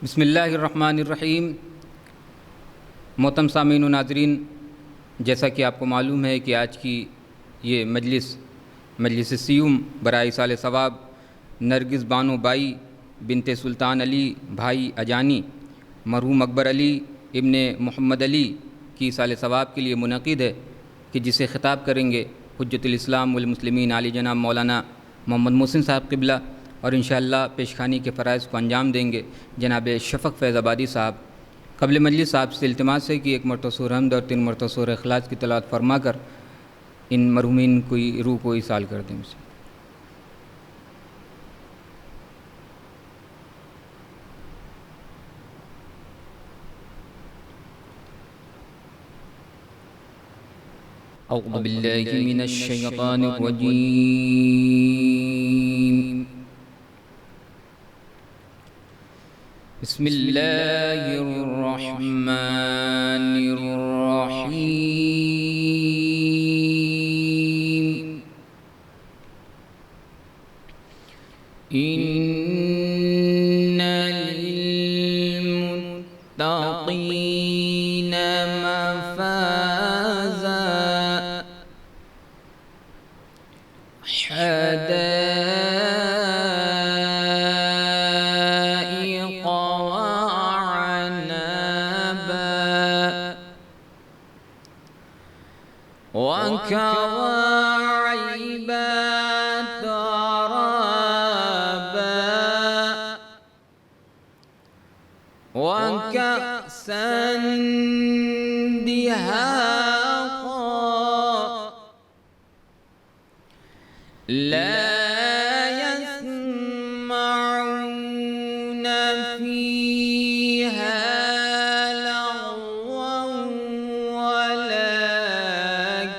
بسم اللہ الرحمن الرحیم۔ محترم سامعین و ناظرین، جیسا کہ آپ کو معلوم ہے کہ آج کی یہ مجلس سیوم برائے سال ثواب نرگس بانو بائی بنت سلطان علی بھائی اجانی مرحوم اکبر علی ابن محمد علی کی سال ثواب کے لیے منعقد ہے، کہ جسے خطاب کریں گے حجت الاسلام والمسلمین علی جناب مولانا محمد محسن صاحب قبلہ، اور انشاءاللہ پیشخانی کے فرائض کو انجام دیں گے جناب شفق فیض آبادی صاحب۔ قبل مجلس صاحب سے التماس ہے کہ ایک مرتبہ سورہ حمد اور 3 مرتبہ سورہ اخلاص کی تلاوت فرما کر ان مرحومین کی روح کو ایصال کر دیں۔ اعوذ باللہ من الشیطان الرجیم، بسم اللہ الرحمن الرحیم۔ ان للمتقین مفازا حدائق وعنبا وكواعب ترابا وكأسا دهاقا لا يسمعون فيها لغوا ولا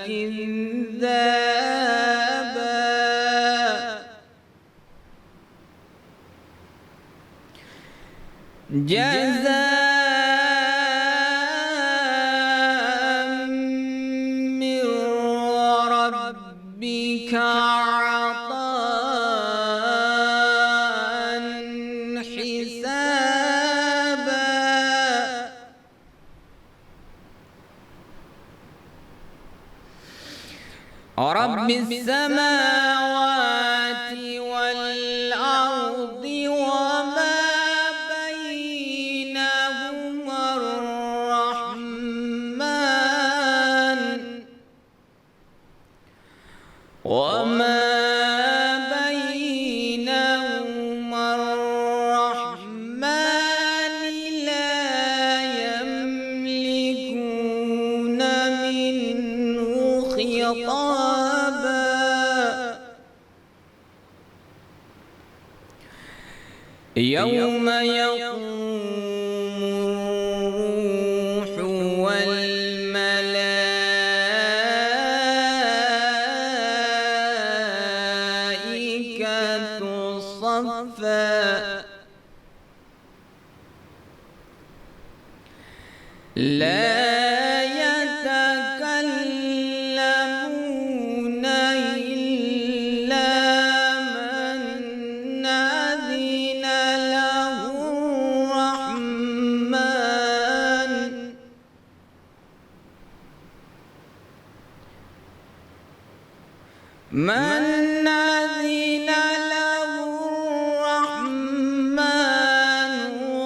كذابا جزاء من ربك عطاء حسابا رب السماوات والأرض وما بينهما الرحمن لا يملكون منه خطابا يوم يقوم الروح والملائكة صفا لا يتكلمون إلا من أذن له الرحمن من أذن له الرحمن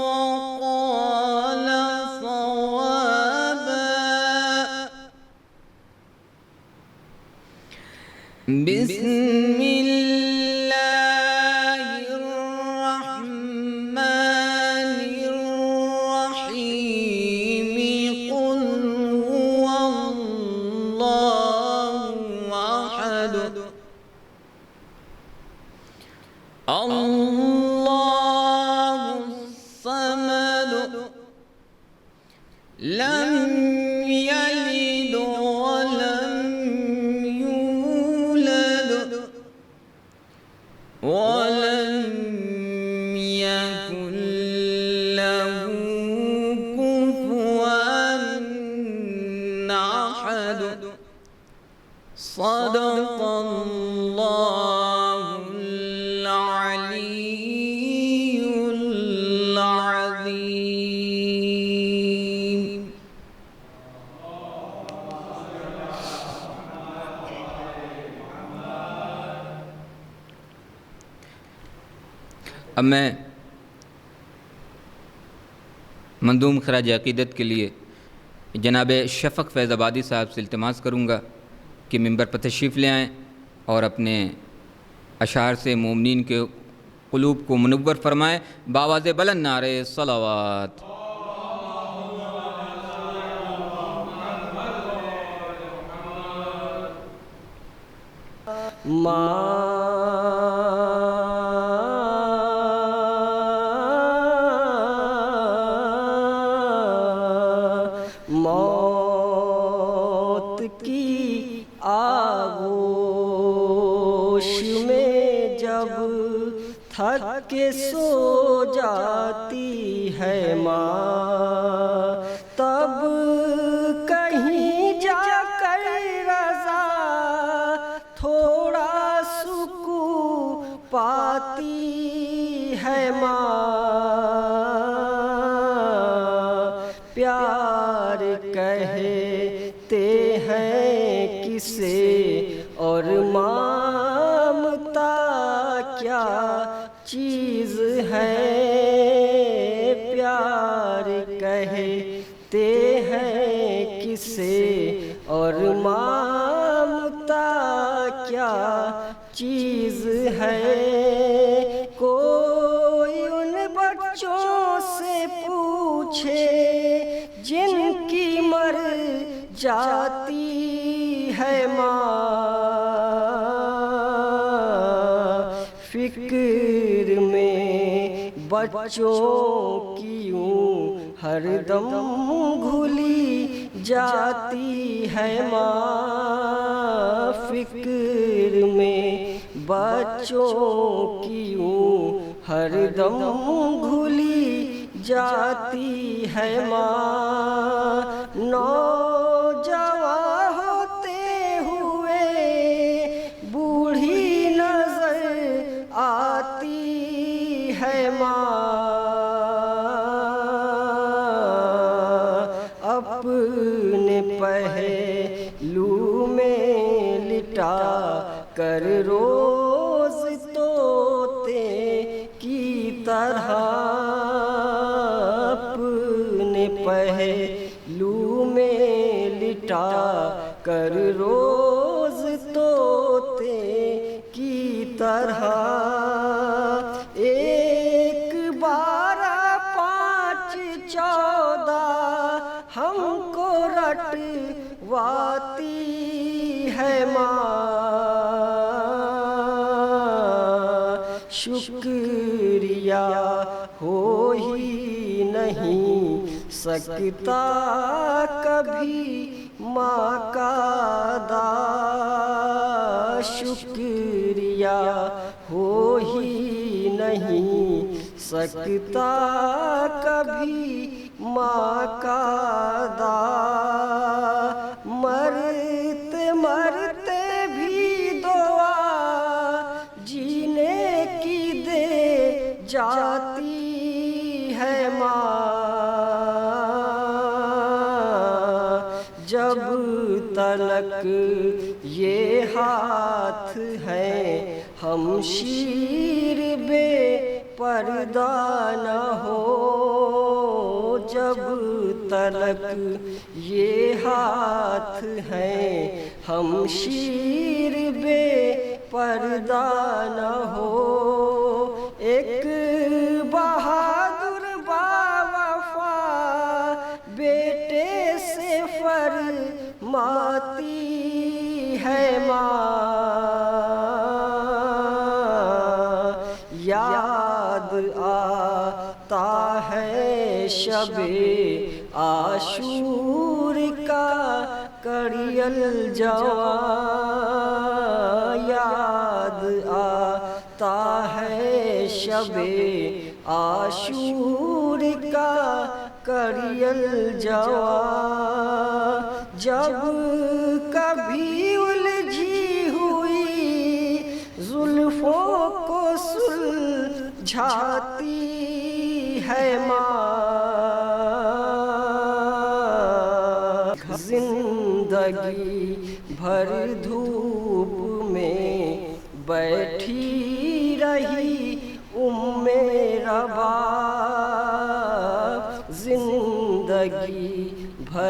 وقال صوابا بسم الله الرحمن الرحيم قل هو الله أحد الله الصمد لم يلد ولم يولد ولم يكن له كفوا أحد صدق الله العلي العظيم۔ اب میں منظوم خراج عقیدت کے لیے جناب شفق فیض آبادی صاحب سے التماس کروں گا کہ ممبر پر تشریف لے آئیں اور اپنے اشعار سے مومنین کے قلوب کو منور فرمائیں بآواز بلند نعرے صلوات۔ موت کی آغوش میں جب تھک کے سو جاتی ہے ماں، تب کہیں جا کر رضا تھوڑا سکون پاتی ہے ماں۔ پیار کہتے ہیں کسے اور مامتا کیا چیز ہے، پیار کہتے ہیں کسے اور مامتا کیا چیز ہے۔ کوئی ان بچوں سے پوچھے جن کی مر جاتی ہے ماں، فکر میں بچوں کی یوں ہر دم گھلی جاتی ہے ماں، فکر میں بچوں کی یوں ہر دم گھلی جاتی ہے ماں۔ نوجوان ہوتے ہوئے بوڑھی نظر آتی ہے ماں، اپنے پہلو میں لٹا کر روز طوطے کی طرح، اپنے پہلو میں لٹا کر روز طوطے کی طرح، ایک 12 5 14 ہم کو رٹواتی ہے ماں۔ شکریہ ہو ہی نہیں سکتا کبھی ماں کا ادا، شکریہ ہو ہی نہیں سکتا کبھی ماں کا ادا، مرتے مرتے بھی دعا جینے کی دے جاتی ہے ماں۔ جب تلک یہ ہاتھ ہیں ہم شیر بے پردہ نہ ہو، جب تلک یہ ہاتھ ہیں ہم شیر بے پردہ نہ ہو، ایک بہادر باوفا بیٹے سے فرماتی ہے ماں۔ یاد آتا ہے شب عاشور کا کڑی الجواں، یاد آتا ہے شب عاشور کا کڑی الجواں، جب کبھی الجھی ہوئی زلفوں کو سلجھاتی ہے ماں۔ زندگی بھر دھوپ میں بیٹھی رہی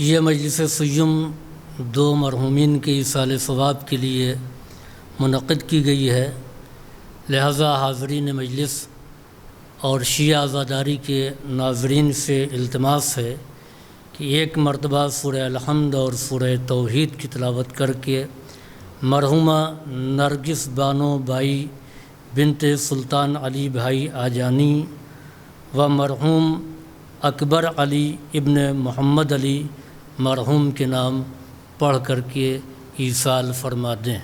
یہ مجلس سیم 2 مرحومین کے ایصال ثواب کے لیے منعقد کی گئی ہے، لہذا حاضرین مجلس اور شیعہ عزاداری کے ناظرین سے التماس ہے کہ ایک مرتبہ سورہ الحمد اور سورہ توحید کی تلاوت کر کے مرحومہ نرگس بانو بائی بنت سلطان علی بھائی آجانی و مرحوم اکبر علی ابن محمد علی مرحوم کے نام پڑھ کر کے ایصال فرما دیں۔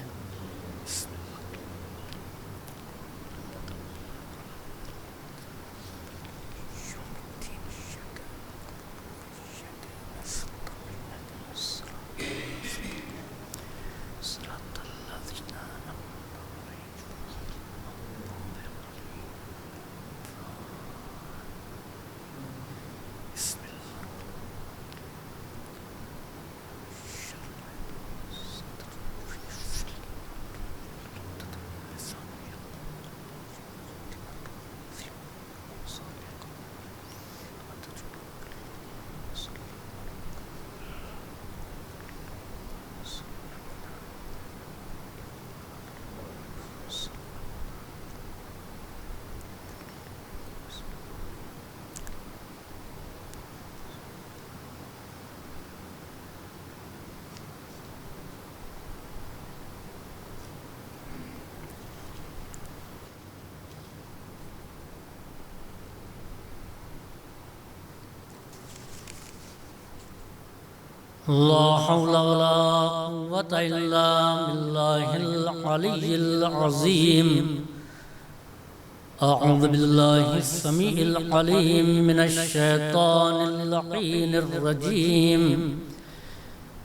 لا حول ولا قوة إلا بالله العلي العظيم۔ أعوذ بالله السميع العليم من الشيطان اللعين الرجيم،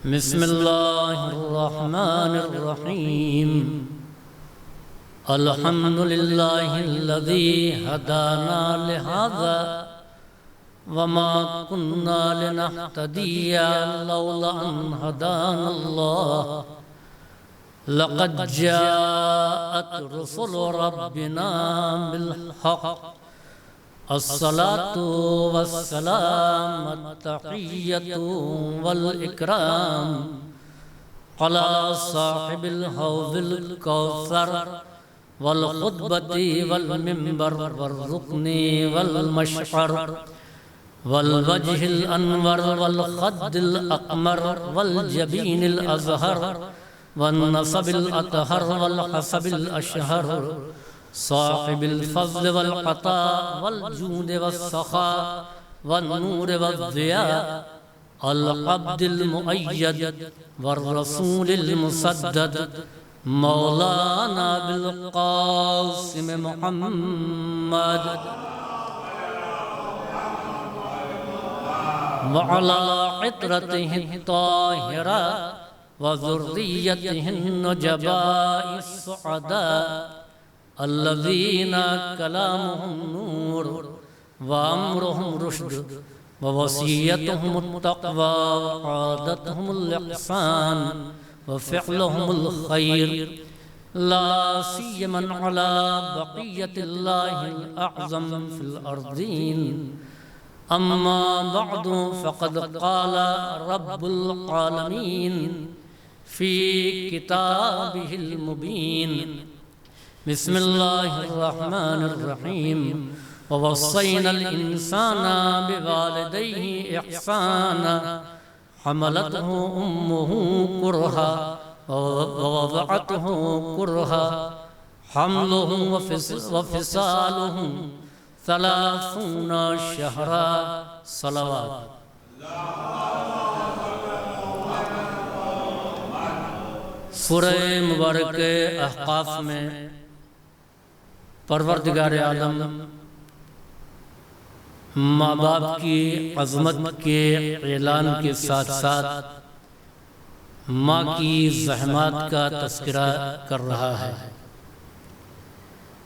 بسم الله الرحمن الرحيم۔ الحمد لله الذي هدانا لهذا وما كنا لنهتدي لولا أن هدانا الله، لقد جاءت رسل ربنا بالحق، الصلاة والسلام التحية والإكرام على صاحب الحوض الكوثر والخطبة والمنبر والركن والمشعر والوجه الأنور والخد الأقمر والجبين الأزهر والنصب الأطهر والحسب الأشهر، صاحب الفضل والعطاء والجود والسخاء والنور والضياء، العبد المؤيد والرسول المسدد، مولانا بالقاسم محمد وعلى عطرته الطاهرة وذريته النجباء السعداء الذين كلامهم نور وأمرهم رشد ووصيتهم التقوى وعادتهم الإحسان وفعلهم الخير لا سيما على بقية الله الأعظم في الأرضين. أما بعد فقد قال رب العالمين في كتابه المبين بسم الله الرحمن الرحيم ووصينا الإنسان بوالديه إحسانا حملته أمه كرها ووضعته كرها حمله وفصاله 30 شهرا. صلوات. سورہ مبارک احقاف میں پروردگار عالم ماں باپ کی عظمت کے اعلان کے ساتھ ساتھ ماں کی زحمات کا تذکرہ کر رہا ہے.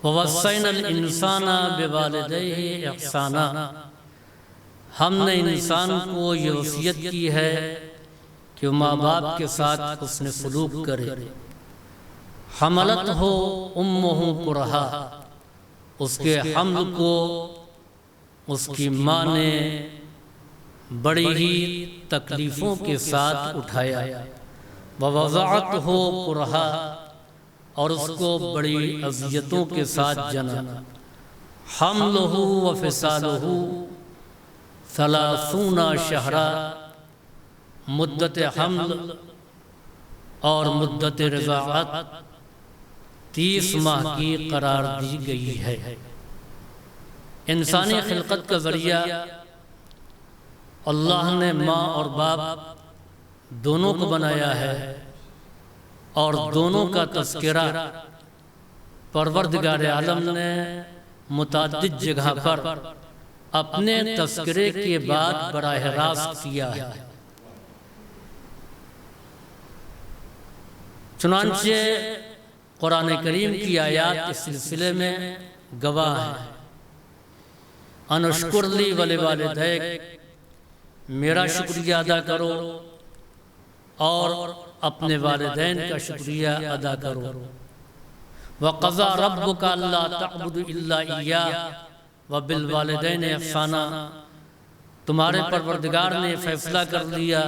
وَوَصَّيْنَا الْإِنسَانَ بِوَالِدَيْهِ إِحْسَانًا، ہم نے انسان کو یہ وصیت کی ہے کہ ماں باپ کے ساتھ حسن سلوک کرے. حملتہ امہ کرہا، اس کے حمل کو اس کی ماں نے بڑی ہی تکلیفوں کے ساتھ اٹھایا. ووضعتہ کرہا، اور اس کو بڑی اذیتوں کے ساتھ جنا. حملہ وفصالہ 30 شہرا، مدت حمل اور مدت رضاعت 30 ماہ کی قرار دی گئی ہے. انسانی خلقت کا ذریعہ اللہ نے ماں اور باپ دونوں کو بنایا ہے، اور دونوں کا تذکرہ پروردگار عالم نے متعدد جگہ پر اپنے تذکرے کے بعد براہ راست کیا ہے. چنانچہ قرآن کریم کی آیات اس سلسلے میں گواہ ہیں. ان اشکر لی ولوالدیک، میرا شکریہ ادا کرو اور اپنے والدین کا شکریہ ادا کرو. وَقَضَى رَبُّكَ أَلَّا تَعْبُدُوا إِلَّا إِيَّاهُ وَبِالْوَالِدَيْنِ إِحْسَانًا، تمہارے پروردگار نے فیصلہ کر لیا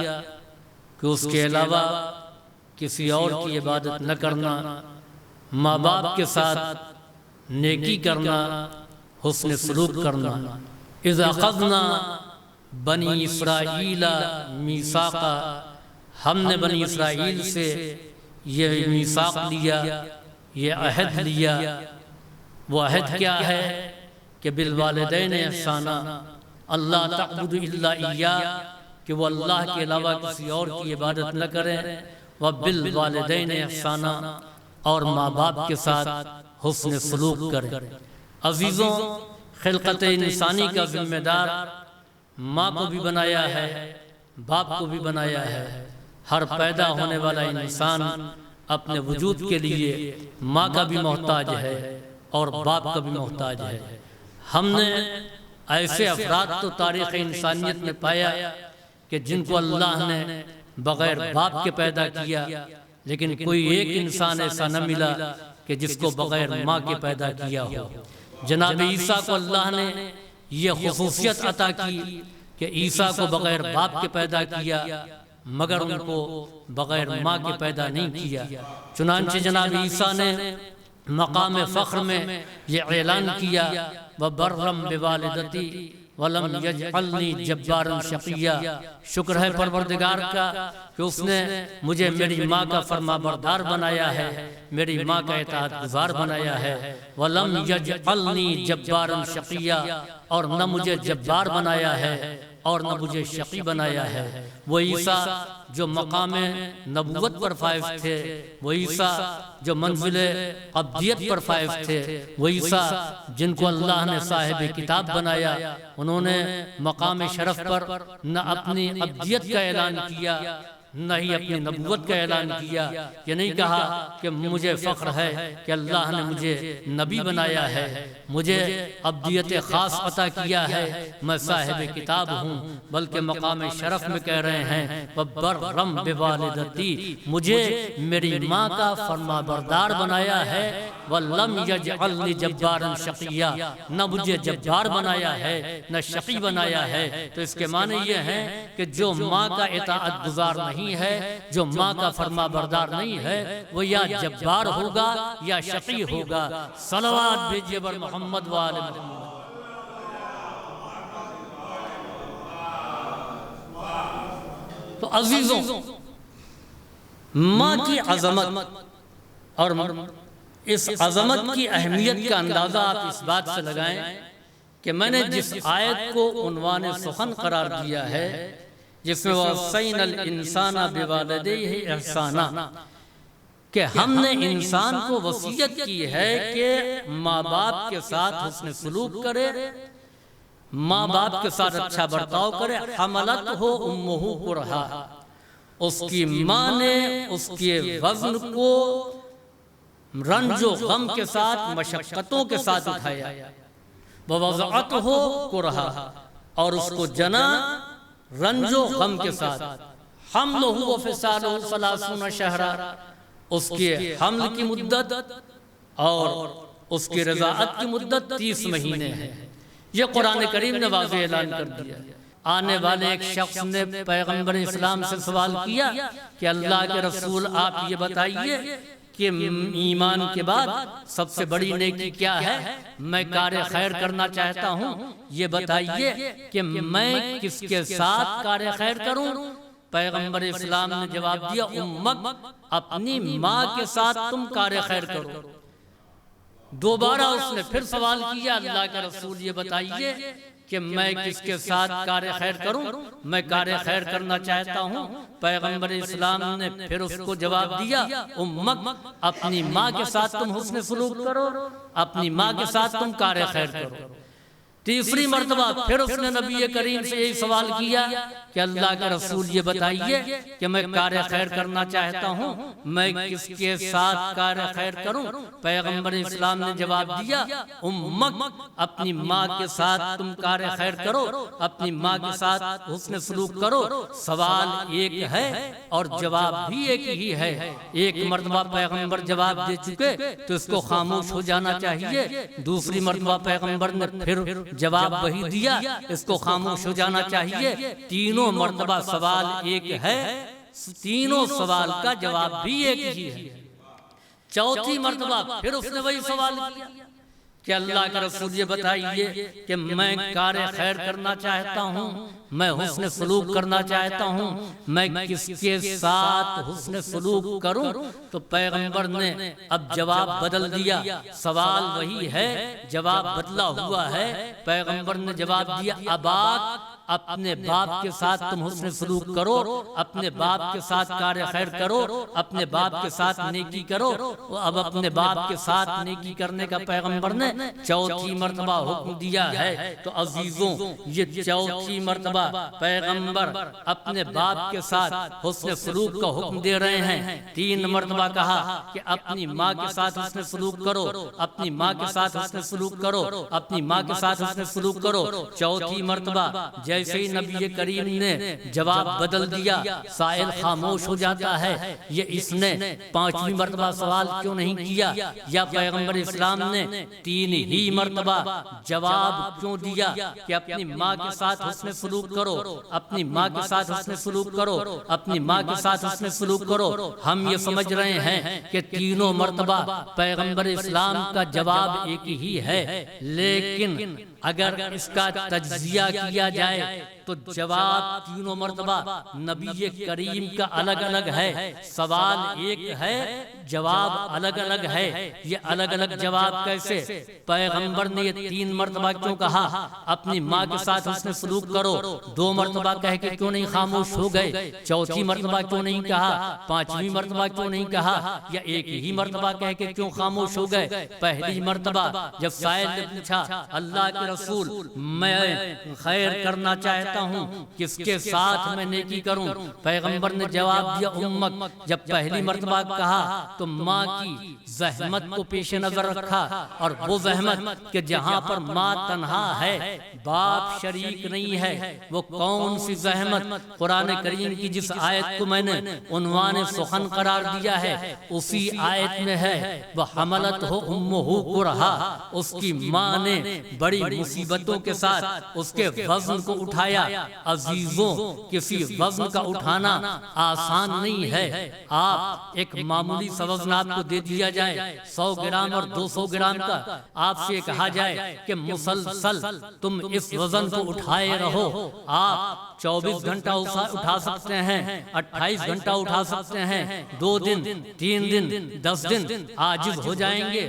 کہ اس کے علاوہ کسی اور کی عبادت نہ کرنا، ماں باپ کے ساتھ نیکی کرنا، حسن سلوک کرنا. اِذْ أَخَذْنَا بَنِي إِسْرَائِيلَ مِيثَاقًا، ہم نے بنی اسرائیل سے یہ میثاق لیا، یہ عہد لیا. وہ عہد کیا ہے کہ بالوالدین احسانا، اللہ تعبدوا الا ایاہ، کہ وہ اللہ کے علاوہ کسی اور کی عبادت نہ کریں. وبالوالدین احسانا، اور ماں باپ کے ساتھ حسن سلوک کریں. عزیزوں، خلقت انسانی کا ذمہ دار ماں کو بھی بنایا ہے، باپ کو بھی بنایا ہے. ہر پیدا ہونے والا انسان اپنے وجود کے لیے ماں کا بھی محتاج ہے اور باپ کا بھی محتاج ہے. ہم نے ایسے افراد تو تاریخ انسانیت میں پایا کہ جن کو اللہ نے بغیر باپ کے پیدا کیا، لیکن کوئی ایک انسان ایسا نہ ملا کہ جس کو بغیر ماں کے پیدا کیا ہو. جناب عیسیٰ کو اللہ نے یہ خصوصیت عطا کی کہ عیسیٰ کو بغیر باپ کے پیدا کیا، مگر ان کو بغیر ماں کے پیدا نہیں کیا. چنانچہ جناب عیسیٰ نے مقام فخر میں یہ اعلان کیا، وَبَرًّا بِوَالِدَتِي وَلَمْ يَجْعَلْنِي جَبَّارًا شَقِيًّا. شکر ہے پروردگار کا کہ اس نے مجھے میری ماں کا فرما بردار بنایا ہے، میری ماں کا اطاعت گزار بنایا ہے. وَلَمْ يَجْعَلْنِي جَبَّارًا شَقِيًّا، اور نہ مجھے جبار بنایا ہے. اور نہ مجھے شقی بنایا ہے۔ وہ عیسیٰ جو مقام نبوت پر فائز تھے، وہ عیسیٰ جو منزل عبدیت پر فائز تھے، وہ عیسیٰ جن کو اللہ نے صاحب کتاب بنایا، انہوں نے مقام شرف پر نہ اپنی عبدیت کا اعلان کیا نہ ہی اپنی نبوت کا اعلان کیا۔ یہ نہیں کہا کہ مجھے فخر ہے کہ اللہ نے مجھے نبی بنایا ہے، مجھے عبدیت خاص عطا کیا ہے، میں صاحب کتاب ہوں، بلکہ مقام شرف میں کہہ رہے ہیں وَبَرًّا بِوَالِدَتِي، مجھے میری ماں کا فرما بردار بنایا ہے، وَلَمْ يَجْعَلْنِي جَبَّارًا شَقِيًّا، نہ مجھے جبار بنایا ہے نہ شقی بنایا ہے۔ تو اس کے معنی یہ ہیں کہ جو ماں کا اطاعت گزار نہیں ہے، جو ماں کا فرما بردار نہیں ہے، وہ یا جبار ہوگا یا شقی ہوگا۔ صلوات بھیجیے بر محمد و آل محمد۔ تو عزیزوں، ماں کی عظمت اور اس عظمت کی اہمیت کا اندازہ آپ اس بات سے لگائیں کہ میں نے جس آیت کو عنوان سخن قرار دیا ہے، جس میں وَوَصَّيْنَا الْإِنسَانَ بِوَالِدَيْهِ احسانا، کہ ہم نے انسان کو وصیت کی ہے کہ ماں باپ کے ساتھ حسن سلوک کرے، ماں باپ کے ساتھ اچھا برتاؤ کرے۔ حملتہ امہ کرہا، اس کی ماں نے اس کے وزن کو رنج و غم کے ساتھ، مشقتوں کے ساتھ اٹھایا۔ وَوَضَعَتْهُ کرہا، اور اس کو جنا رنج و غم کے ساتھ۔ حملہ وفصالہ ثلاثون شہرا، اس کے حمل کی مدت اور اس کی رضاعت کی مدت 30 مہینے ہے۔ یہ قرآن کریم نے واضح اعلان کر دیا۔ آنے والے ایک شخص نے پیغمبر اسلام سے سوال کیا کہ اللہ کے رسول آپ یہ بتائیے کہ ایمان کے بعد سب سے بڑی نیکی کیا ہے؟ میں کار خیر کرنا چاہتا ہوں، یہ بتائیے کہ میں کس کے ساتھ کار خیر کروں؟ پیغمبر اسلام نے جواب دیا امک، اپنی ماں کے ساتھ تم کار خیر کرو۔ دوبارہ اس نے پھر سوال کیا اللہ کا رسول یہ بتائیے کہ میں کس کے ساتھ کار خیر کروں؟ میں کار خیر کرنا چاہتا ہوں۔ پیغمبر اسلام نے پھر اس کو جواب دیا امک، اپنی ماں کے ساتھ تم حسن سلوک کرو، اپنی ماں کے ساتھ تم کار خیر کرو۔ تیسری مرتبہ پھر اس نے نبی کریم سے یہی سوال کیا کہ اللہ کا رسول یہ بتائیے کہ میں کار خیر کرنا چاہتا ہوں، میں کس کے ساتھ کار خیر کروں؟ پیغمبر اسلام نے جواب دیا امک، اپنی ماں کے ساتھ تم کار خیر کرو، اپنی ماں کے ساتھ حسن سلوک کرو۔ سوال ایک ہے اور جواب بھی ایک ہی ہے۔ ایک مرتبہ پیغمبر جواب دے چکے تو اس کو خاموش ہو جانا چاہیے، دوسری مرتبہ پیغمبر نے پھر جواب وہی دیا، اس کو خاموش ہو جانا چاہیے۔ تینوں مرتبہ سوال ایک ہے، تینوں سوال کا جواب بھی ایک ہی ہے۔ چوتھی مرتبہ پھر اس نے وہی سوال کیا کہ اللہ کا رسول یہ بتائیے کہ میں کار خیر کرنا چاہتا ہوں، میں حسن سلوک کرنا چاہتا ہوں، میں کس کے ساتھ حسن سلوک کروں؟ تو پیغمبر نے اب جواب بدل دیا، سوال وہی ہے، جواب بدلا ہوا ہے۔ پیغمبر نے جواب دیا اباک، اپنے باپ کے ساتھ تم حسن سلوک کرو، اپنے باپ کے ساتھ کار خیر کرو، اپنے باپ کے ساتھ نیکی کرو۔ اب اپنے باپ کے ساتھ نیکی کرنے کا پیغمبر نے چوتھی مرتبہ حکم دیا ہے۔ تو عزیزوں، یہ چوتھی مرتبہ پیغمبر اپنے باپ کے ساتھ حسن سلوک کا حکم دے رہے ہیں۔ 3 مرتبہ کہا کہ اپنی ماں کے ساتھ حسن سلوک کرو، اپنی ماں کے ساتھ حسن سلوک کرو، اپنی ماں کے ساتھ حسن سلوک کرو۔ چوتھی مرتبہ جیسے ہی نبی کریم نے جواب بدل دیا، سائل خاموش ہو جاتا ہے۔ یہ اس نے 5ویں مرتبہ سوال کیوں نہیں کیا؟ یا پیغمبر اسلام نے 3 ہی مرتبہ جواب کیوں دیا کہ اپنی ماں کے ساتھ حسن سلوک کرو، اپنی ماں کے ساتھ حسن سلوک کرو، اپنی ماں کے ساتھ حسن سلوک کرو؟ ہم یہ سمجھ رہے ہیں کہ تینوں مرتبہ پیغمبر اسلام کا جواب ایک ہی ہے، لیکن اگر اس کا تجزیہ کیا جائے تو جواب تینوں مرتبہ نبی کریم کا الگ الگ ہے، سوال ایک ہے جواب الگ الگ ہے۔ یہ الگ الگ جواب کیسے؟ پیغمبر نے یہ 3 مرتبہ کیوں کہا اپنی ماں کے ساتھ حسن سلوک کرو؟ 2 مرتبہ کہہ کے کیوں نہیں خاموش ہو گئے؟ 4تھی مرتبہ کیوں نہیں کہا؟ 5ویں مرتبہ کیوں نہیں کہا؟ یا ایک ہی مرتبہ کہہ کے کیوں خاموش ہو گئے؟ پہلی مرتبہ جب سائل نے پوچھا اللہ کے رسول میں خیر کرنا چاہتا ہوں، کس کے ساتھ میں نیکی کروں؟ پیغمبر نے جواب دیا امک۔ جب پہلی مرتبہ کہا تو ماں کی زحمت کو پیش نظر رکھا، اور وہ زحمت کہ جہاں پر ماں تنہا ہے، باپ شریک نہیں ہے، وہ کون سی زحمت؟ قرآن کریم کی جس آیت کو میں نے عنوان سخن قرار دیا ہے اسی آیت میں ہے وَحَمَلَتْهُ أُمُّهُ كُرْهًا، اس کی ماں نے بڑی مصیبتوں کے ساتھ اس کے وزن کو اٹھایا۔ عزیزوں، کسی وزن کا اٹھانا آسان نہیں ہے۔ آپ ایک معمولی سا وزن آپ کو دے دیا جائے 100 گرام اور 200 گرام کا، آپ سے کہا جائے کہ مسلسل تم اس وزن کو اٹھائے رہو، آپ 24 گھنٹہ اٹھا سکتے ہیں، 28 گھنٹہ اٹھا سکتے ہیں، 2 دن 3 دن 10 دن عاجز ہو جائیں گے۔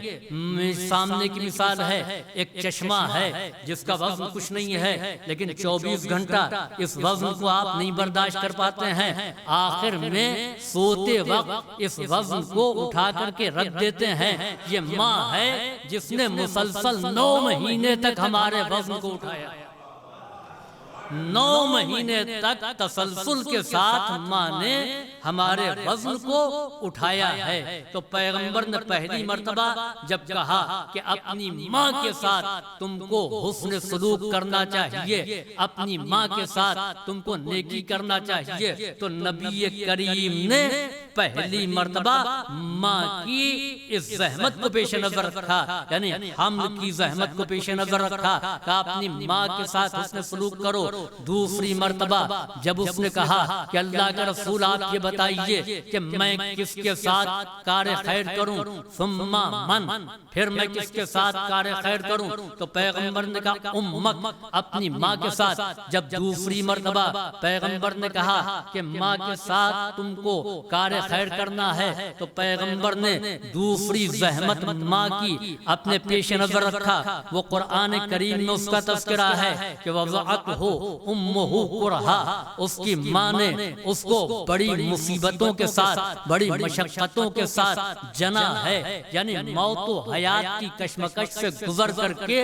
سامنے کی مثال ہے ایک چشمہ ہے جس کا وزن کچھ نہیں ہے، لیکن 24 گھنٹہ اس وزن کو آپ نہیں برداشت کر پاتے ہیں، آخر میں سوتے وقت اس وزن کو اٹھا کر کے رکھ دیتے ہیں۔ یہ ماں ہے جس نے مسلسل 9 مہینے تک ہمارے وزن کو اٹھایا، 9 مہینے تک تسلسل کے ساتھ ماں نے ہمارے وزن کو اٹھایا ہے۔ تو پیغمبر نے پہلی مرتبہ جب کہا کہ اپنی ماں کے ساتھ تم کو حسن سلوک کرنا چاہیے، اپنی ماں کے ساتھ تم کو نیکی کرنا چاہیے، تو نبی کریم نے پہلی مرتبہ ماں کی اس زحمت کو پیش نظر رکھا، یعنی حمل کی زحمت کو پیش نظر رکھا کہ اپنی ماں کے ساتھ حسن سلوک کرو۔ دوسری مرتبہ جب اس نے کہا کہ اللہ کا رسول آپ یہ بتائیے کہ میں کس کے ساتھ کار خیر کروں، ثم من، پھر میں کس کے ساتھ کار خیر کروں؟ تو پیغمبر نے کہا امک، اپنی ماں کے ساتھ۔ جب دوسری مرتبہ پیغمبر نے کہا کہ ماں کے ساتھ تم کو کار خیر کرنا ہے، تو پیغمبر نے دوسری زحمت ماں کی اپنے پیش نظر رکھا۔ وہ قرآن کریم میں اس کا تذکرہ ہے کہ وَوَضَعَتْهُ أُمُّهُ كُرْهًا، اس کی ماں نے اس کو بڑی مصیبتوں کے ساتھ، بڑی مشقتوں کے ساتھ جنا ہے، یعنی موت و حیات کی کشمکش سے گزر کر کے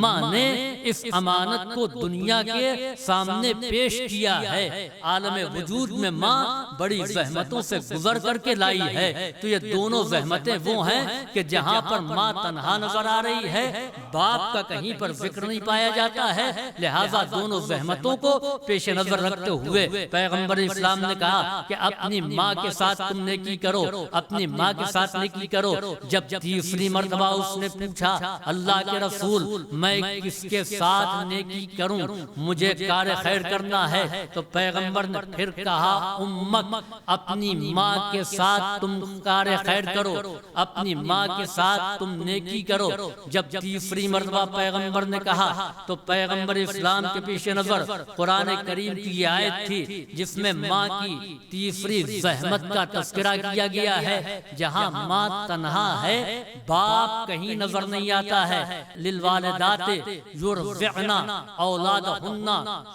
ماں نے اس امانت کو دنیا کے سامنے پیش کیا ہے۔ عالم وجود میں ماں بڑی زحمتوں سے گزر کر کے لائی ہے۔ تو یہ دونوں زحمتیں وہ ہیں کہ جہاں پر ماں تنہا نظر آ رہی ہے، باپ کا کہیں پر ذکر نہیں پایا جاتا ہے، لہٰذا دونوں زحمتوں کو پیش نظر رکھتے ہوئے پیغمبر اسلام نے کہا کہ اپنی ماں کے ساتھ تم نیکی کرو، اپنی ماں کے ساتھ نیکی کرو۔ جب تیسری مرتبہ اس نے پوچھا اللہ کے رسول میں کس کے ساتھ نیکی کروں، مجھے کار خیر کرنا ہے، تو پیغمبر نے پھر کہا امک، اپنی ماں کے ساتھ تم کار خیر کرو، اپنی ماں کے ساتھ تم نیکی کرو۔ جب تیسری مرتبہ پیغمبر نے کہا تو پیغمبر اسلام کے پیش نظر قرآن کریم کی یہ آیت تھی جس میں ماں کی تیسری زحمت کا تذکرہ کیا گیا ہے۔ جہاں ماں تنہا ہے، باپ کہیں نظر نہیں آتا ہے۔ للوالدات یرضعن اولادہن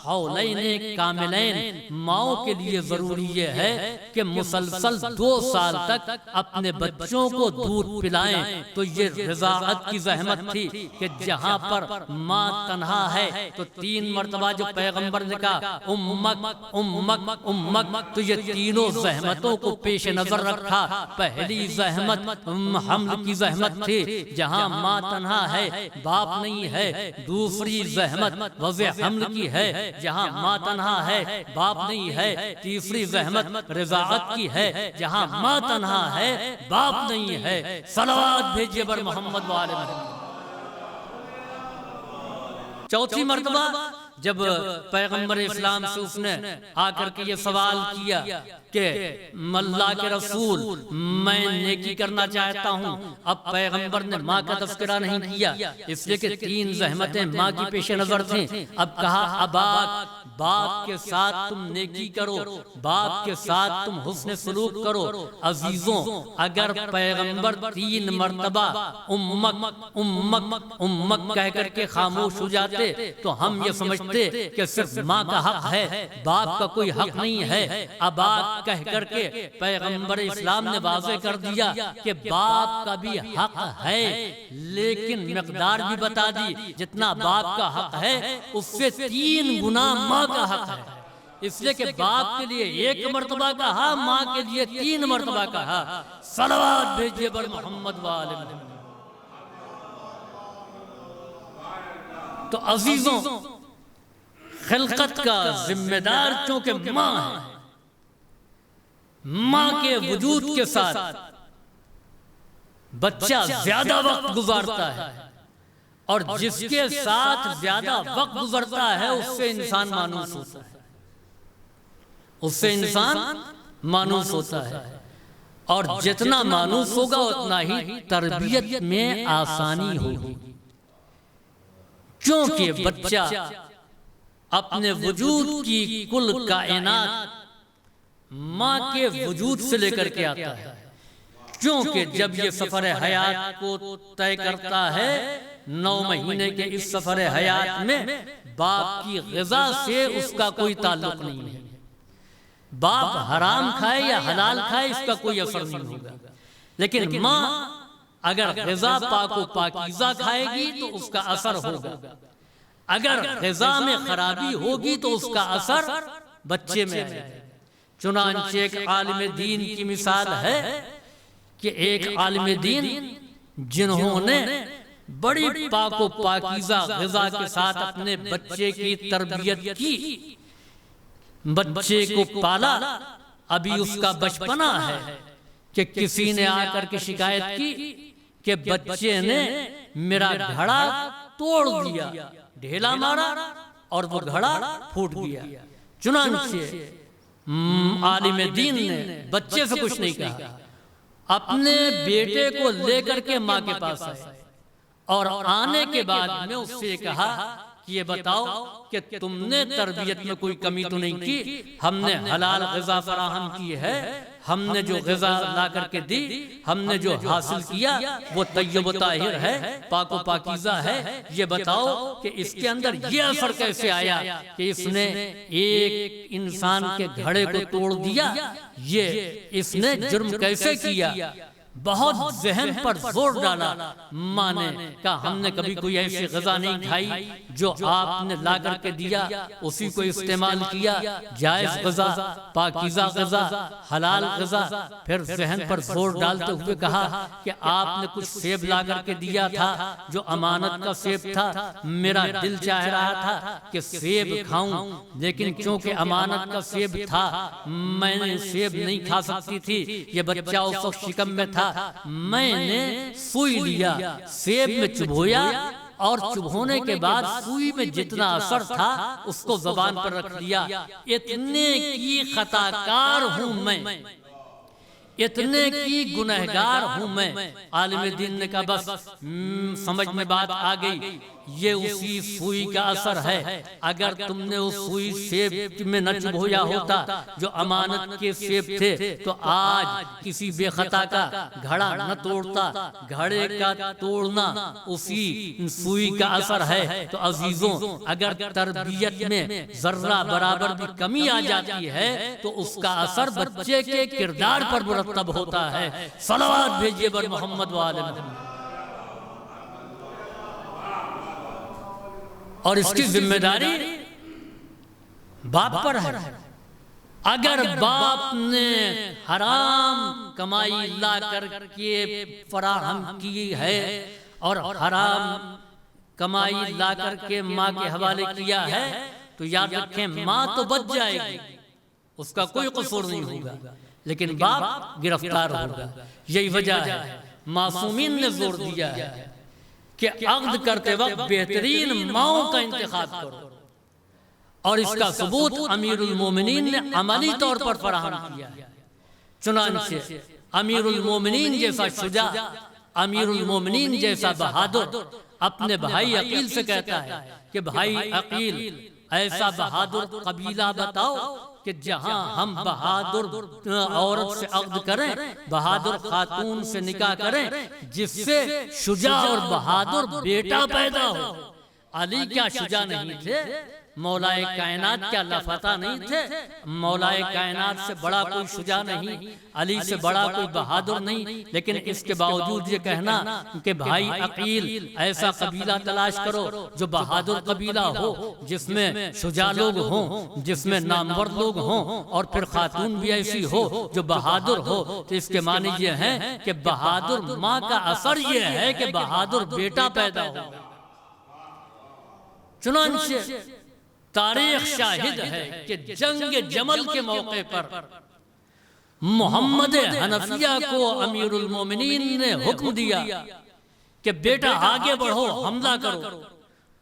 حولین کاملین، ماؤں کے لیے ضروری یہ ہے کہ مسلسل 2 سال تک اپنے بچوں کو دودھ پلائیں۔ تو یہ رضاعت کی زحمت تھی کہ جہاں پر ماں تنہا ہے، تو 3 مرتبہ جو پیغمبر نے کہا امک امک امک، تو یہ تینوں زحمتوں کو پیش نظر رکھا۔ پہلی زحمت حمل کی زحمت تھی، جہاں ماں تنہا ہے، باپ نہیں ہے۔ دوسری زحمت وضع حمل کی ہے، جہاں ماں تنہا ہے، باپ نہیں ہے۔ تیسری زحمت رضاعت کی ہے، جہاں ماں تنہا ہے، باپ نہیں ہے۔ صلوات بھیجیے بر محمد وآل محمد۔ چوتھی مرتبہ جب پیغمبر اسلام سے اس نے آ کر کے یہ سوال کیا کہ اللہ کے رسول میں نیکی کرنا چاہتا ہوں، اب پیغمبر نے ماں کا تذکرہ نہیں کیا اس لیے کہ 3 زحمتیں ماں کی پیش نظر تھیں۔ اب کہا اباک، باپ کے ساتھ تم نیکی کرو، باپ کے ساتھ تم حسن سلوک کرو۔ عزیزوں، اگر پیغمبر 3 مرتبہ امک امک امک کہہ کر کے خاموش ہو جاتے تو ہم یہ سمجھتے کہ صرف ماں کا حق ہے، باپ کا کوئی حق نہیں ہے۔ اباک کہہ کر کے پیغمبر اسلام نے واضح کر دیا کہ باپ کا بھی حق ہے، لیکن مقدار بھی بتا دی، جتنا باپ کا حق ہے اس سے 3 گنا ماں کا حق ہے۔ اس لیے کہ باپ کے لیے 1 مرتبہ کہا، ماں کے لیے 3 مرتبہ کہا۔ صلوات بھیجیے بر محمد وآل محمد۔ تو عزیزوں، خلقت کا ذمہ دار چونکہ ماں ہے، ماں کے وجود کے ساتھ بچہ زیادہ وقت گزارتا ہے، اور جس کے ساتھ زیادہ وقت گزرتا ہے اس سے انسان مانوس ہوتا ہے، اس سے انسان مانوس ہوتا ہے، اور جتنا مانوس ہوگا اتنا ہی تربیت میں آسانی ہوگی، کیونکہ بچہ اپنے وجود کی کل کائنات ماں کے وجود سے لے کر کے آتا ہے۔ کیونکہ جب یہ سفر حیات کو طے کرتا ہے، 9 مہینے کے اس سفر حیات میں باپ کی غذا سے اس کا کوئی تعلق نہیں ہے، باپ حرام کھائے یا حلال کھائے اس کا کوئی اثر نہیں ہوگا، لیکن ماں اگر غذا پاک و پاکیزہ کھائے گی تو اس کا اثر ہوگا، اگر غذا میں خرابی ہوگی تو اس کا اثر بچے میں آئے گا۔ چنانچہ ایک عالم دین کی مثال ہے کہ ایک عالم دین جنہوں نے بڑی پاک و پاکیزہ غذا کے ساتھ اپنے بچے کی تربیت کی، بچے کو پالا، ابھی اس کا بچپنا ہے کہ کسی نے آ کر کے شکایت کی کہ بچے نے میرا گھڑا توڑ دیا، ڈھیلا مارا اور وہ گھڑا پھوٹ گیا۔ چنانچہ عالم دین نے بچے سے کچھ نہیں کہا، اپنے بیٹے کو لے کر کے ماں کے پاس آئے، اور آنے کے بعد میں اس سے کہا کہ یہ بتاؤ کہ تم نے تربیت میں کوئی کمی تو نہیں کی، ہم نے حلال غذا فراہم کی ہے، ہم نے جو غذا لا کر کے دی، ہم نے جو حاصل کیا وہ طیب و طاہر ہے، پاک و پاکیزہ ہے، یہ بتاؤ کہ اس کے اندر یہ اثر کیسے آیا کہ اس نے ایک انسان کے گھڑے کو توڑ دیا، یہ اس نے جرم کیسے کیا؟ بہت ذہن پر زور ڈالا ماں نے، کہا ہم نے کبھی کوئی ایسی غذا نہیں کھائی جو آپ نے لا کر کے دیا، اسی کو استعمال کیا، جائز غذا، پاکیزہ غذا، حلال غذا۔ پھر ذہن پر زور ڈالتے ہوئے کہا کہ آپ نے کچھ سیب لا کر کے دیا تھا جو امانت کا سیب تھا، میرا دل چاہ رہا تھا کہ سیب کھاؤں، لیکن چونکہ امانت کا سیب تھا میں نے سیب نہیں کھا سکتی تھی، یہ بچہ اس وقت شکم میں تھا، میں نے سوئی لیا، سیب میں چبھویا، اور چبھونے کے بعد سوئی میں جتنا اثر تھا اس کو زبان پر رکھ لیا، اتنے کی خطا کار ہوں میں، اتنے کی گنہگار ہوں میں۔ عالم دین نے کہا بس سمجھ میں بات آ گئی، یہ اسی سوئی کا اثر ہے، اگر تم نے اس سوئی سیب میں نہ چبھویا ہوتا جو امانت کے سیب تھے تو آج کسی بے خطا کا گھڑا نہ توڑتا، گھڑے کا توڑنا اسی سوئی کا اثر ہے۔ تو عزیزوں، اگر تربیت میں ذرہ برابر بھی کمی آ جاتی ہے تو اس کا اثر بچے کے کردار پر مرتب ہوتا ہے۔ صلوات بھیجیے بر محمد وآل محمد۔ اور اس کی ذمہ داری باپ پر ہے۔ اگر باپ نے حرام کمائی لا کر کے فراہم کی ہے اور حرام کمائی لا کر کے ماں کے حوالے کیا ہے تو یاد رکھیں ماں تو بچ جائے گی، اس کا کوئی قصور نہیں ہوگا، لیکن باپ گرفتار ہوگا۔ یہی وجہ ہے معصومین نے زور دیا ہے کہ عقد کرتے وقت بہترین ماؤں کا انتخاب کرو، اور اس کا ثبوت امیر المومنین نے عملی طور پر فراہم کیا ہے۔ چنانچہ امیر المومنین جیسا شجاع، امیر المومنین جیسا بہادر اپنے بھائی عقیل سے کہتا ہے کہ بھائی عقیل، ایسا بہادر قبیلہ بتاؤ کہ جہاں ہم بہادر عورت سے عقد کریں، بہادر خاتون سے نکاح کریں، جس سے شجاع اور بہادر بیٹا پیدا ہو۔ علی کیا شجاع نہیں تھے؟ مولائے کائنات کیا اللہ فتح نہیں تھے؟ مولائے کائنات سے بڑا کوئی شجاع نہیں، علی سے بڑا کوئی بہادر نہیں، لیکن اس کے باوجود یہ کہنا کہ بھائی عقیل، ایسا قبیلہ تلاش کرو جو بہادر قبیلہ ہو، جس میں شجاع لوگ ہوں، جس میں نامور لوگ ہوں، اور پھر خاتون بھی ایسی ہو جو بہادر ہو۔ تو اس کے معنی یہ ہے کہ بہادر ماں کا اثر یہ ہے کہ بہادر بیٹا پیدا ہو۔ چنانچہ تاریخ شاہد ہے کہ جنگ جمل کے موقع پر محمد حنفیہ کو امیر المومنین نے حکم دیا کہ بیٹا آگے بڑھو، حملہ کرو۔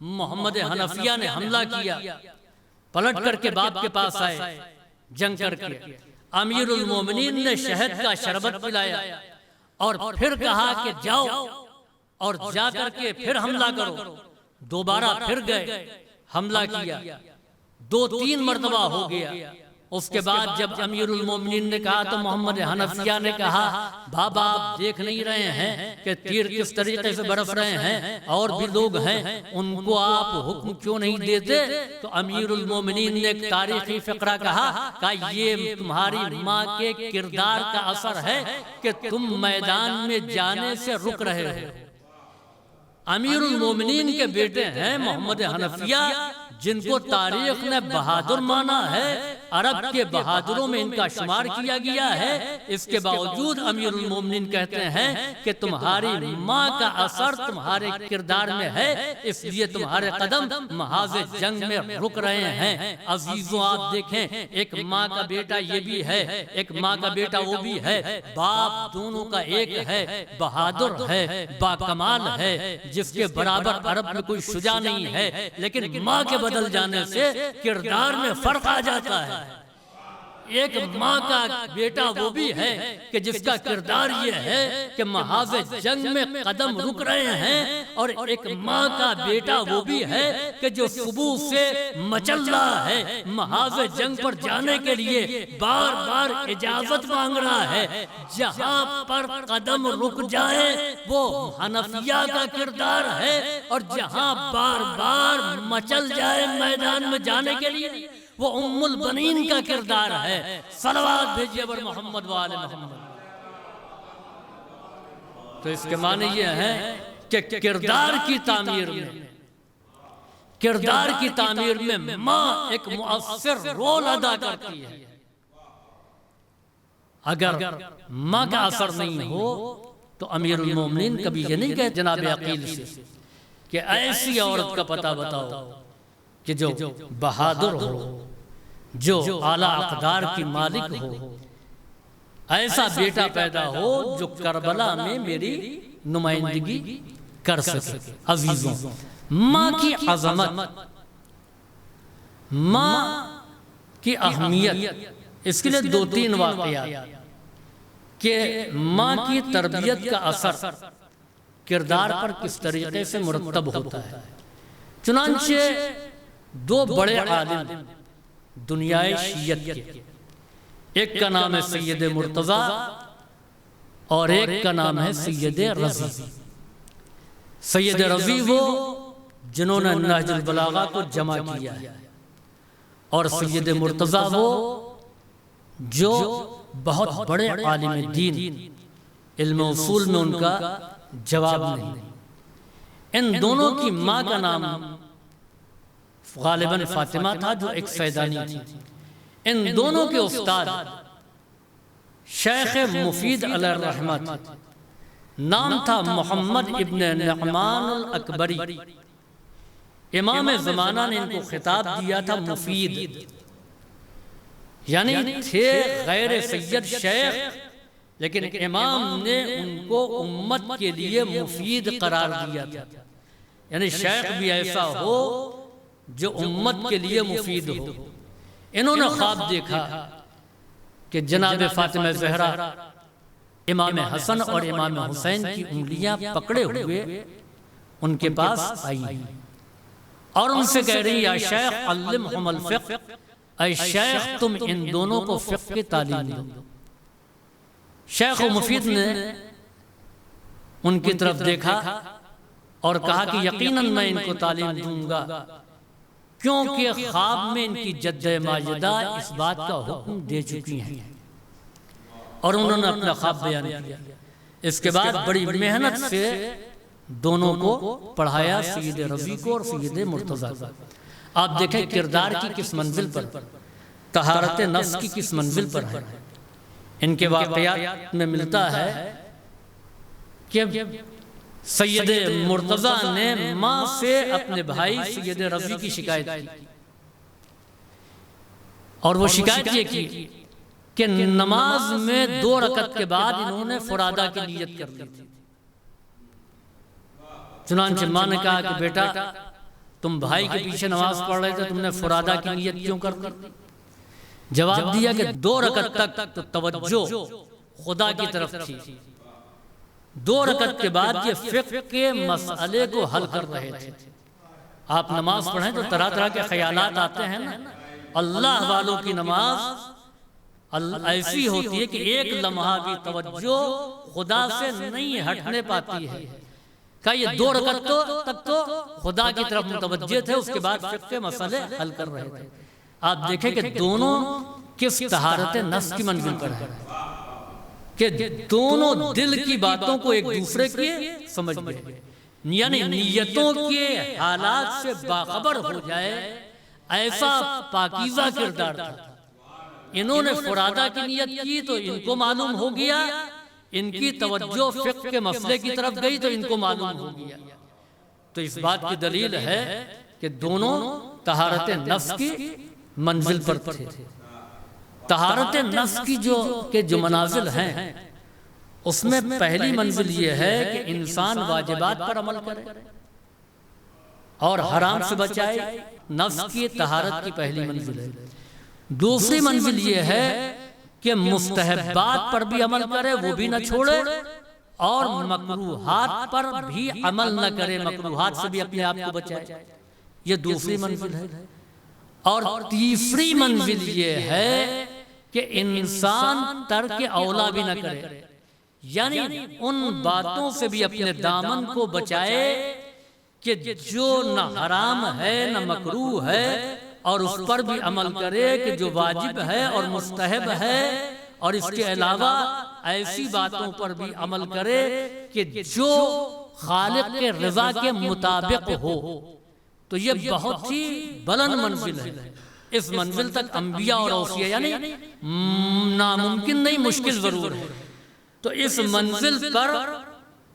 محمد حنفیہ نے حملہ کیا، پلٹ کر کے باپ کے پاس آئے جنگ کر کے۔ امیر المومنین نے شہد کا شربت پلایا اور پھر کہا کہ جاؤ اور جا کر کے پھر حملہ کرو۔ دوبارہ پھر گئے، حملہ کیا، 2-3 مرتبہ ہو گیا۔ اس کے بعد جب امیر المومنین نے کہا تو محمد حنفیہ نے کہا بابا آپ دیکھ نہیں رہے ہیں کہ تیر کس طریقے سے برس رہے ہیں، اور بھی لوگ ہیں، ان کو آپ حکم کیوں نہیں دیتے؟ تو امیر المومنین نے ایک تاریخی فقرہ کہا کہ یہ تمہاری ماں کے کردار کا اثر ہے کہ تم میدان میں جانے سے رک رہے ہو۔ امیر المومنین کے بیٹے ہیں محمد حنفیہ، جن کو تاریخ نے بہادر مانا ہے، عرب کے بہادروں میں ان کا شمار کیا گیا ہے۔ اس کے باوجود امیر المومنین کہتے ہیں کہ تمہاری ماں کا اثر تمہارے کردار میں ہے، اس لیے تمہارے قدم محاذ جنگ میں رک رہے ہیں۔ عزیزوں آپ دیکھیں، ایک ماں کا بیٹا یہ بھی ہے، ایک ماں کا بیٹا وہ بھی ہے، باپ دونوں کا ایک ہے، بہادر ہے، باکمال ہے، جس کے برابر عرب میں کوئی شجاع نہیں ہے، لیکن ماں کے بدل جانے سے کردار میں فرق آ جاتا ہے۔ ایک ماں کا بیٹا وہ بھی ہے کہ جس کا کردار یہ ہے کہ محاذ جنگ میں قدم رک رہے ہیں، اور ایک ماں کا بیٹا وہ بھی ہے کہ جو صبح سے مچل رہا ہے، محاذ جنگ پر جانے کے لیے بار بار اجازت مانگ رہا ہے۔ جہاں پر قدم رک جائے وہ حنفیہ کا کردار ہے، اور جہاں بار بار مچل جائے میدان میں جانے کے لیے وہ ام البنین کا کردار ہے۔ صلوات بھیجیے بر محمد و آل محمد۔ تو اس کے معنی یہ ہے کہ کردار کی تعمیر میں ماں ایک مؤثر رول ادا کرتی ہے۔ اگر ماں کا اثر نہیں ہو تو امیر المومنین کبھی یہ نہیں کہتے جناب عقیل سے کہ ایسی عورت کا پتہ بتاؤ کہ جو بہادر ہو، جو اعلیٰ اقدار کی مالک ہو، ایسا بیٹا پیدا ہو جو کربلا میں میری نمائندگی کر سکے۔ عزیزوں، ماں کی عظمت، ماں کی اہمیت، اس کے لیے 2-3 واقعات کہ ماں کی تربیت کا اثر کردار پر کس طریقے سے مرتب ہوتا ہے۔ چنانچہ 2 بڑے عالم دنیائے شیعت کے، ایک کا نام ہے سید مرتضیٰ اور ایک کا نام ہے سید رضی۔ سید رضی وہ جنہوں نے نہج البلاغہ کو جمع کیا ہے، اور سید مرتضیٰ وہ جو بہت بڑے عالم دین، علم اصول میں ان کا جواب نہیں۔ ان دونوں کی ماں کا نام غالباً فاطمہ تھا، جو ایک سیدانی تھی۔ ان دونوں کے استاد شیخ مفید علیہ الرحمت، نام تھا محمد ابن نعمان الاکبری۔ امام زمانہ نے ان کو خطاب دیا تھا مفید، یعنی تھے غیر سید شیخ، لیکن امام نے ان کو امت کے لیے مفید قرار دیا تھا۔ یعنی شیخ بھی ایسا ہو جو امت کے لیے مفید ہو۔ انہوں نے خواب دیکھا کہ جناب فاطمہ زہرا امام حسن اور امام حسین کی انگلیاں پکڑے ہوئے ان کے پاس آئی اور ان سے کہہ رہی یا شیخ علمہم الفقہ، اے شیخ تم ان دونوں کو فقہ کی تعلیم دو۔ شیخ مفید نے ان کی طرف دیکھا اور کہا کہ یقیناً میں ان کو تعلیم دوں گا، کیونکہ خواب میں ان کی جد ماجدہ اس بات کا حکم دے چکی ہیں، اور انہوں نے اپنا خواب بیان کیا۔ اس کے بعد بڑی محنت سے دونوں کو پڑھایا، سید رضی کو اور سید مرتضیٰ کو۔ آپ دیکھیں کردار کی کس منزل پر، طہارت نفس کی کس منزل پر ہے۔ ان کے واقعات میں ملتا ہے کہ سید مرتضیٰ نے ماں سے اپنے بھائی سید رضی کی شکایت کی، اور وہ شکایت یہ کی کہ نماز میں 2 رکعت کے بعد انہوں نے فرادہ کی نیت کر لی تھی۔ چنانچہ ماں نے کہا کہ بیٹا تم بھائی کے پیچھے نماز پڑھ رہے تھے، تم نے فرادہ کی نیت کیوں کر لی؟ جواب دیا کہ 2 رکعت تک تو توجہ خدا کی طرف تھی، 2 رکعت کے بعد یہ فقہ کے مسئلے کو حل کر رہے تھے۔ آپ نماز پڑھیں تو طرح طرح کے خیالات آتے ہیں نا۔ اللہ والوں کی نماز ایسی ہوتی ہے کہ ایک لمحہ بھی توجہ خدا سے نہیں ہٹنے پاتی ہے۔ کہ یہ 2 رکعت تک تو خدا کی طرف متوجہ تھے، اس کے بعد فقہ کے مسئلے حل کر رہے تھے۔ آپ دیکھیں کہ دونوں کس طہارت نفس کی منزل پر ہیں، کہ دونوں دل کی باتوں کو ایک دوسرے کی سمجھ گئے، یعنی نیتوں کے حالات سے باخبر ہو جائے، ایسا پاکیزہ کردار تھا۔ انہوں نے فرادہ کی نیت کی تو ان کو معلوم ہو گیا، ان کی توجہ فقہ کے مسئلے کی طرف گئی تو ان کو معلوم ہو گیا۔ تو اس بات کی دلیل ہے کہ دونوں طہارت نفس کی منزل پر تھے۔ طہارت نفس کی جو منازل ہیں، اس میں پہلی منزل یہ ہے کہ انسان واجبات پر عمل کرے اور حرام سے بچائے، نفس کی طہارت کی پہلی منزل ہے۔ دوسری منزل یہ ہے کہ مستحبات پر بھی عمل کرے، وہ بھی نہ چھوڑے، اور مکروہات پر بھی عمل نہ کرے، مکروہات سے بھی اپنے آپ کو بچائے۔ یہ دوسری منزل ہے۔ اور تیسری منزل یہ ہے کہ انسان ترک اولا بھی نہ کرے، یعنی ان باتوں سے بھی اپنے دامن کو بچائے کہ جو نہ حرام ہے نہ مکروہ ہے، اور اس پر بھی عمل کرے کہ جو واجب ہے اور مستحب ہے، اور اس کے علاوہ ایسی باتوں پر بھی عمل کرے کہ جو خالق کے رضا کے مطابق ہو۔ تو یہ بہت ہی بلند منزل ہے۔ اس منزل تک انبیاء اور اوصیاء، یعنی ناممکن نہیں، مشکل ضرور ہے۔ تو اس منزل پر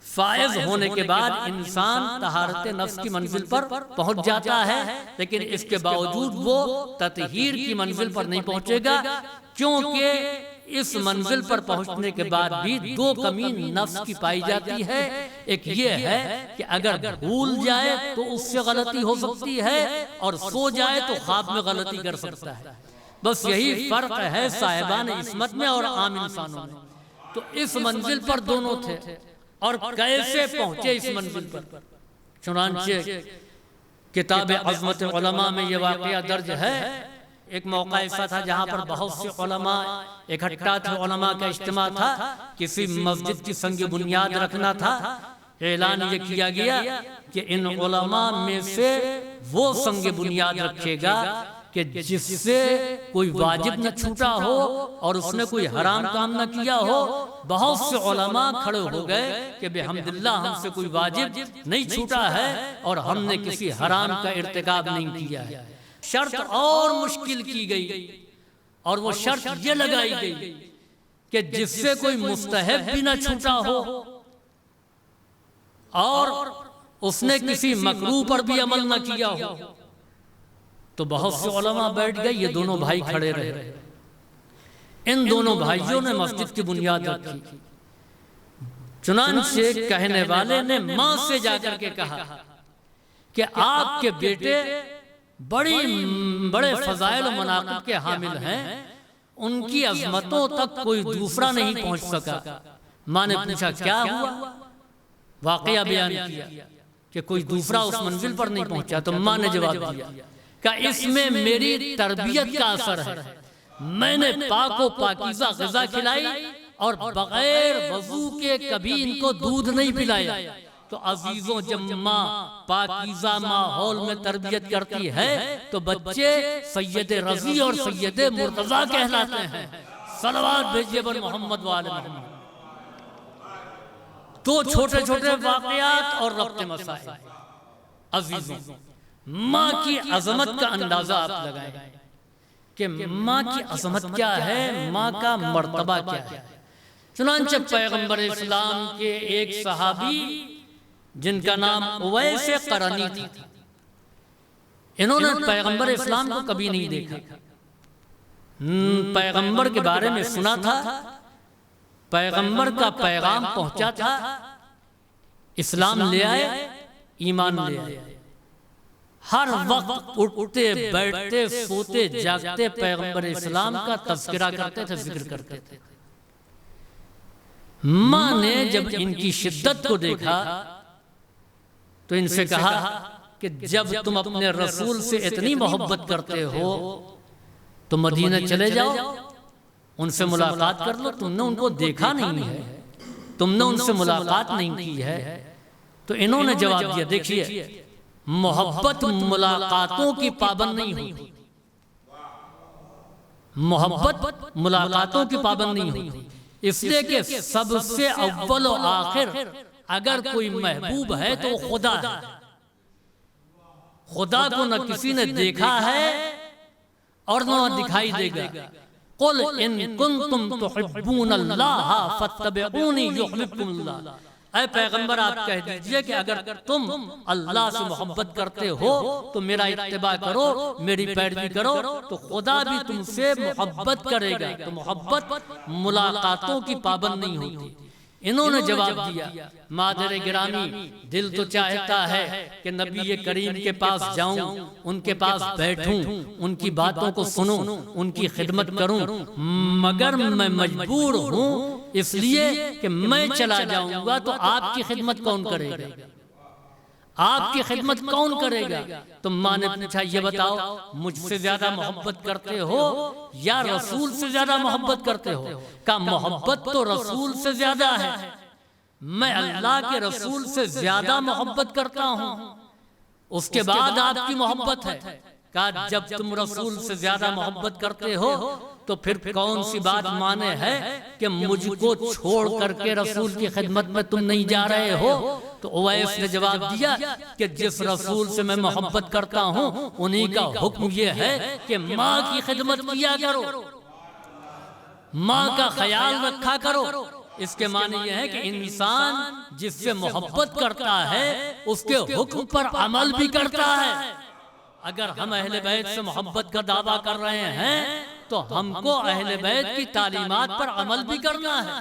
فائز ہونے کے بعد انسان طہارت نفس کی منزل پر پہنچ جاتا ہے، لیکن اس کے باوجود وہ تطہیر کی منزل پر نہیں پہنچے گا، کیونکہ اس منزل پر پہنچنے کے بعد بھی 2 کمی نفس کی پائی جاتی ہے۔ ایک یہ ہے کہ اگر بھول جائے تو اس سے غلطی ہو سکتی ہے، اور سو جائے تو خواب میں غلطی کر سکتا ہے۔ بس یہی فرق ہے صاحبان عصمت میں اور عام انسانوں میں۔ تو اس منزل پر دونوں تھے، اور کیسے پہنچے اس منزل پر؟ چنانچہ کتاب عظمت علماء میں یہ واقعہ درج ہے۔ ایک موقع ایسا تھا جہاں پر بہت سے علماء اکٹھا تھے، علماء کا اجتماع تھا، کسی مسجد کی سنگ بنیاد رکھنا تھا۔ اعلان یہ کیا گیا کہ ان علماء میں سے وہ سنگ بنیاد رکھے گا کہ جس سے کوئی واجب نہ چھوٹا ہو اور اس نے کوئی حرام کام نہ کیا ہو۔ بہت سے علماء کھڑے ہو گئے کہ بحمداللہ ہم سے کوئی واجب نہیں چھوٹا ہے اور ہم نے کسی حرام کا ارتکاب نہیں کیا ہے۔ شرط اور مشکل کی گئی، اور وہ شرط یہ لگائی گئی کہ جس سے کوئی مستحب بھی نہ چھوٹا ہو اور اس نے کسی مکروہ پر بھی عمل نہ کیا ہو۔ تو بہت سے علماء بیٹھ گئے، یہ دونوں بھائی کھڑے رہے۔ ان دونوں بھائیوں نے مسجد کی بنیاد رکھی۔ چنانچہ کہنے والے نے ماں سے جا کر کے کہا کہ آپ کے بیٹے بڑے فضائل و مناقب کے حامل ہیں، ان کی عظمتوں تک کوئی دوسرا نہیں پہنچ سکا۔ ماں نے پوچھا کیا ہوا؟ واقعہ بیان کیا کہ کوئی دوسرا اس منزل پر نہیں پہنچا، تو ماں نے جواب دیا کہ اس میں میری تربیت کا اثر ہے، میں نے پاک و پاکیزہ غذا کھلائی اور بغیر وضو کے کبھی ان کو دودھ نہیں پلایا۔ تو عزیزوں، جب ماں پاکیزہ ماحول میں تربیت کرتی ہے تو بچے سید رضی اور سید مرتضی کہلاتے ہیں۔ صلوات بھیجیے بر محمد وآل محمد۔ دو چھوٹے چھوٹے واقعات اور ربط مسائل۔ عزیزوں، ماں کی عظمت کا اندازہ آپ لگائیں کہ ماں کی عظمت کیا ہے، ماں کا مرتبہ کیا ہے۔ چنانچہ پیغمبر اسلام کے ایک صحابی جن کا نام اویس قرنی تھا، انہوں نے پیغمبر اسلام کو کبھی نہیں دیکھا، پیغمبر کے بارے میں سنا تھا، پیغمبر کا پیغام پہنچا تھا، اسلام لے آئے، ایمان لے آئے۔ ہر وقت اٹھتے بیٹھتے سوتے جاگتے پیغمبر اسلام کا تذکرہ کرتے تھے، ذکر کرتے تھے۔ ماں نے جب ان کی شدت کو دیکھا تو ان سے کہا کہ جب تم اپنے رسول سے اتنی محبت کرتے ہو تو مدینہ چلے جاؤ، ان سے ملاقات کر لو، تم نے ان کو دیکھا نہیں ہے، تم نے ان سے ملاقات نہیں کی ہے۔ تو انہوں نے جواب دیا، دیکھیے محبت ملاقاتوں کی پابند نہیں ہوتی، محبت ملاقاتوں کی پابند نہیں ہوتی، اس لیے کہ سب سے اول و آخر اگر کوئی محبوب ہے تو خدا ہے۔ خدا کو نہ کسی نے دیکھا ہے اور نہ دکھائی دے گا۔ قل ان کنتم تحبون اللہ فاتبعونی یحببکم اللہ۔ اے پیغمبر آپ کہہ دیجئے کہ اگر تم اللہ سے محبت کرتے ہو تو میرا اتباع کرو، میری پیروی کرو، تو خدا بھی تم سے محبت کرے گا۔ تو محبت ملاقاتوں کی پابند نہیں ہوتی۔ انہوں نے جواب دیا، مادر گرامی، دل تو چاہتا ہے کہ نبی کریم کے پاس جاؤں، ان کے پاس بیٹھوں، ان کی باتوں کو سنوں، ان کی خدمت کروں، مگر میں مجبور ہوں، اس لیے کہ میں چلا جاؤں گا تو آپ کی خدمت کون کرے گا؟ آپ کی خدمت کون کرے گا؟ تو ماں نے پوچھا، یہ بتاؤ مجھ سے زیادہ محبت کرتے ہو یا رسول سے زیادہ محبت کرتے ہو؟ کہا محبت تو رسول سے زیادہ ہے، میں اللہ کے رسول سے زیادہ محبت کرتا ہوں، اس کے بعد آپ کی محبت ہے۔ کہا جب تم رسول سے زیادہ محبت کرتے ہو تو پھر کون سی بات مانے ہے کہ مجھ کو چھوڑ کر کے رسول کی خدمت میں تم نہیں جا رہے ہو؟ تو اویس نے جواب دیا کہ جس رسول سے میں محبت کرتا ہوں انہی کا حکم یہ ہے کہ ماں کی خدمت کیا کرو، ماں کا خیال رکھا کرو۔ اس کے معنی یہ ہے کہ انسان جس سے محبت کرتا ہے اس کے حکم پر عمل بھی کرتا ہے۔ اگر ہم اہل بیت سے محبت کا دعویٰ کر رہے ہیں تو ہم کو اہل بیت کی تعلیمات پر عمل بھی کرنا ہے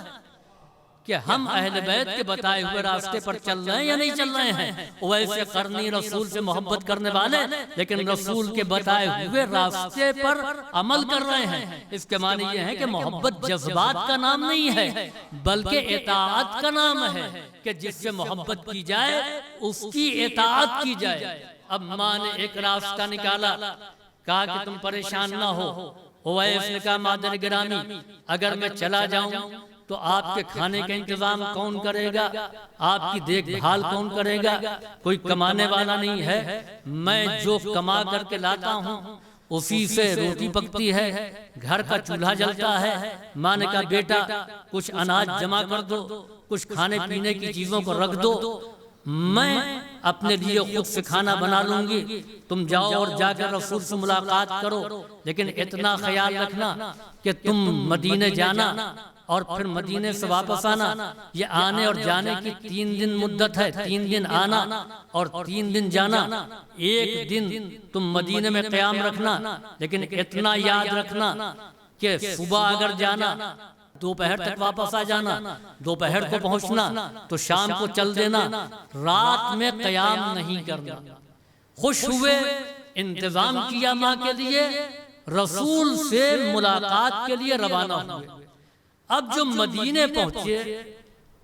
کہ ہم اہل بیت کے بتائے ہوئے راستے پر چل رہے ہیں یا نہیں چل رہے ہیں۔ ویسے قرنی رسول سے محبت کرنے والے لیکن رسول کے بتائے ہوئے راستے پر عمل کر رہے ہیں۔ اس کے معنی یہ ہے کہ محبت جذبات کا نام نہیں ہے بلکہ اطاعت کا نام ہے کہ جس سے محبت کی جائے اس کی اطاعت کی جائے۔ اب ماں نے ایک راستہ نکالا، کہا کہ تم پریشان نہ ہو۔ اویس نے کہا مادر گرامی اگر میں چلا جاؤں تو آپ کے کھانے کا انتظام کون کرے گا؟ آپ کی دیکھ بھال کون کرے گا؟ کوئی کمانے والا نہیں ہے، میں جو کما کر کے لاتا ہوں اسی سے روٹی پکتی ہے، گھر کا چولہا جلتا ہے۔ ماں نے کہا بیٹا کچھ اناج جمع کر دو، کچھ کھانے پینے کی چیزوں کو رکھ دو، میں اپنے لیے خود سے کھانا بنا لوں گی، تم جاؤ اور جا کر رسول سے ملاقات کرو، لیکن اتنا خیال رکھنا کہ تم مدینے جانا اور پھر مدینے سے واپس آنا، یہ آنے اور جانے کی 3 دن مدت ہے، 3 دن آنا اور 3 دن جانا۔ ایک دن تم مدینے میں قیام رکھنا، لیکن اتنا یاد رکھنا کہ صبح اگر جانا دوپہر تک واپس آ جانا، دوپہر کو پہنچنا تو شام کو چل دینا، رات میں قیام نہیں کرنا۔ خوش ہوئے انتظام کیا ماں کے لیے، رسول سے ملاقات کے لیے روانہ ہوئے۔ اب جو مدینے پہنچے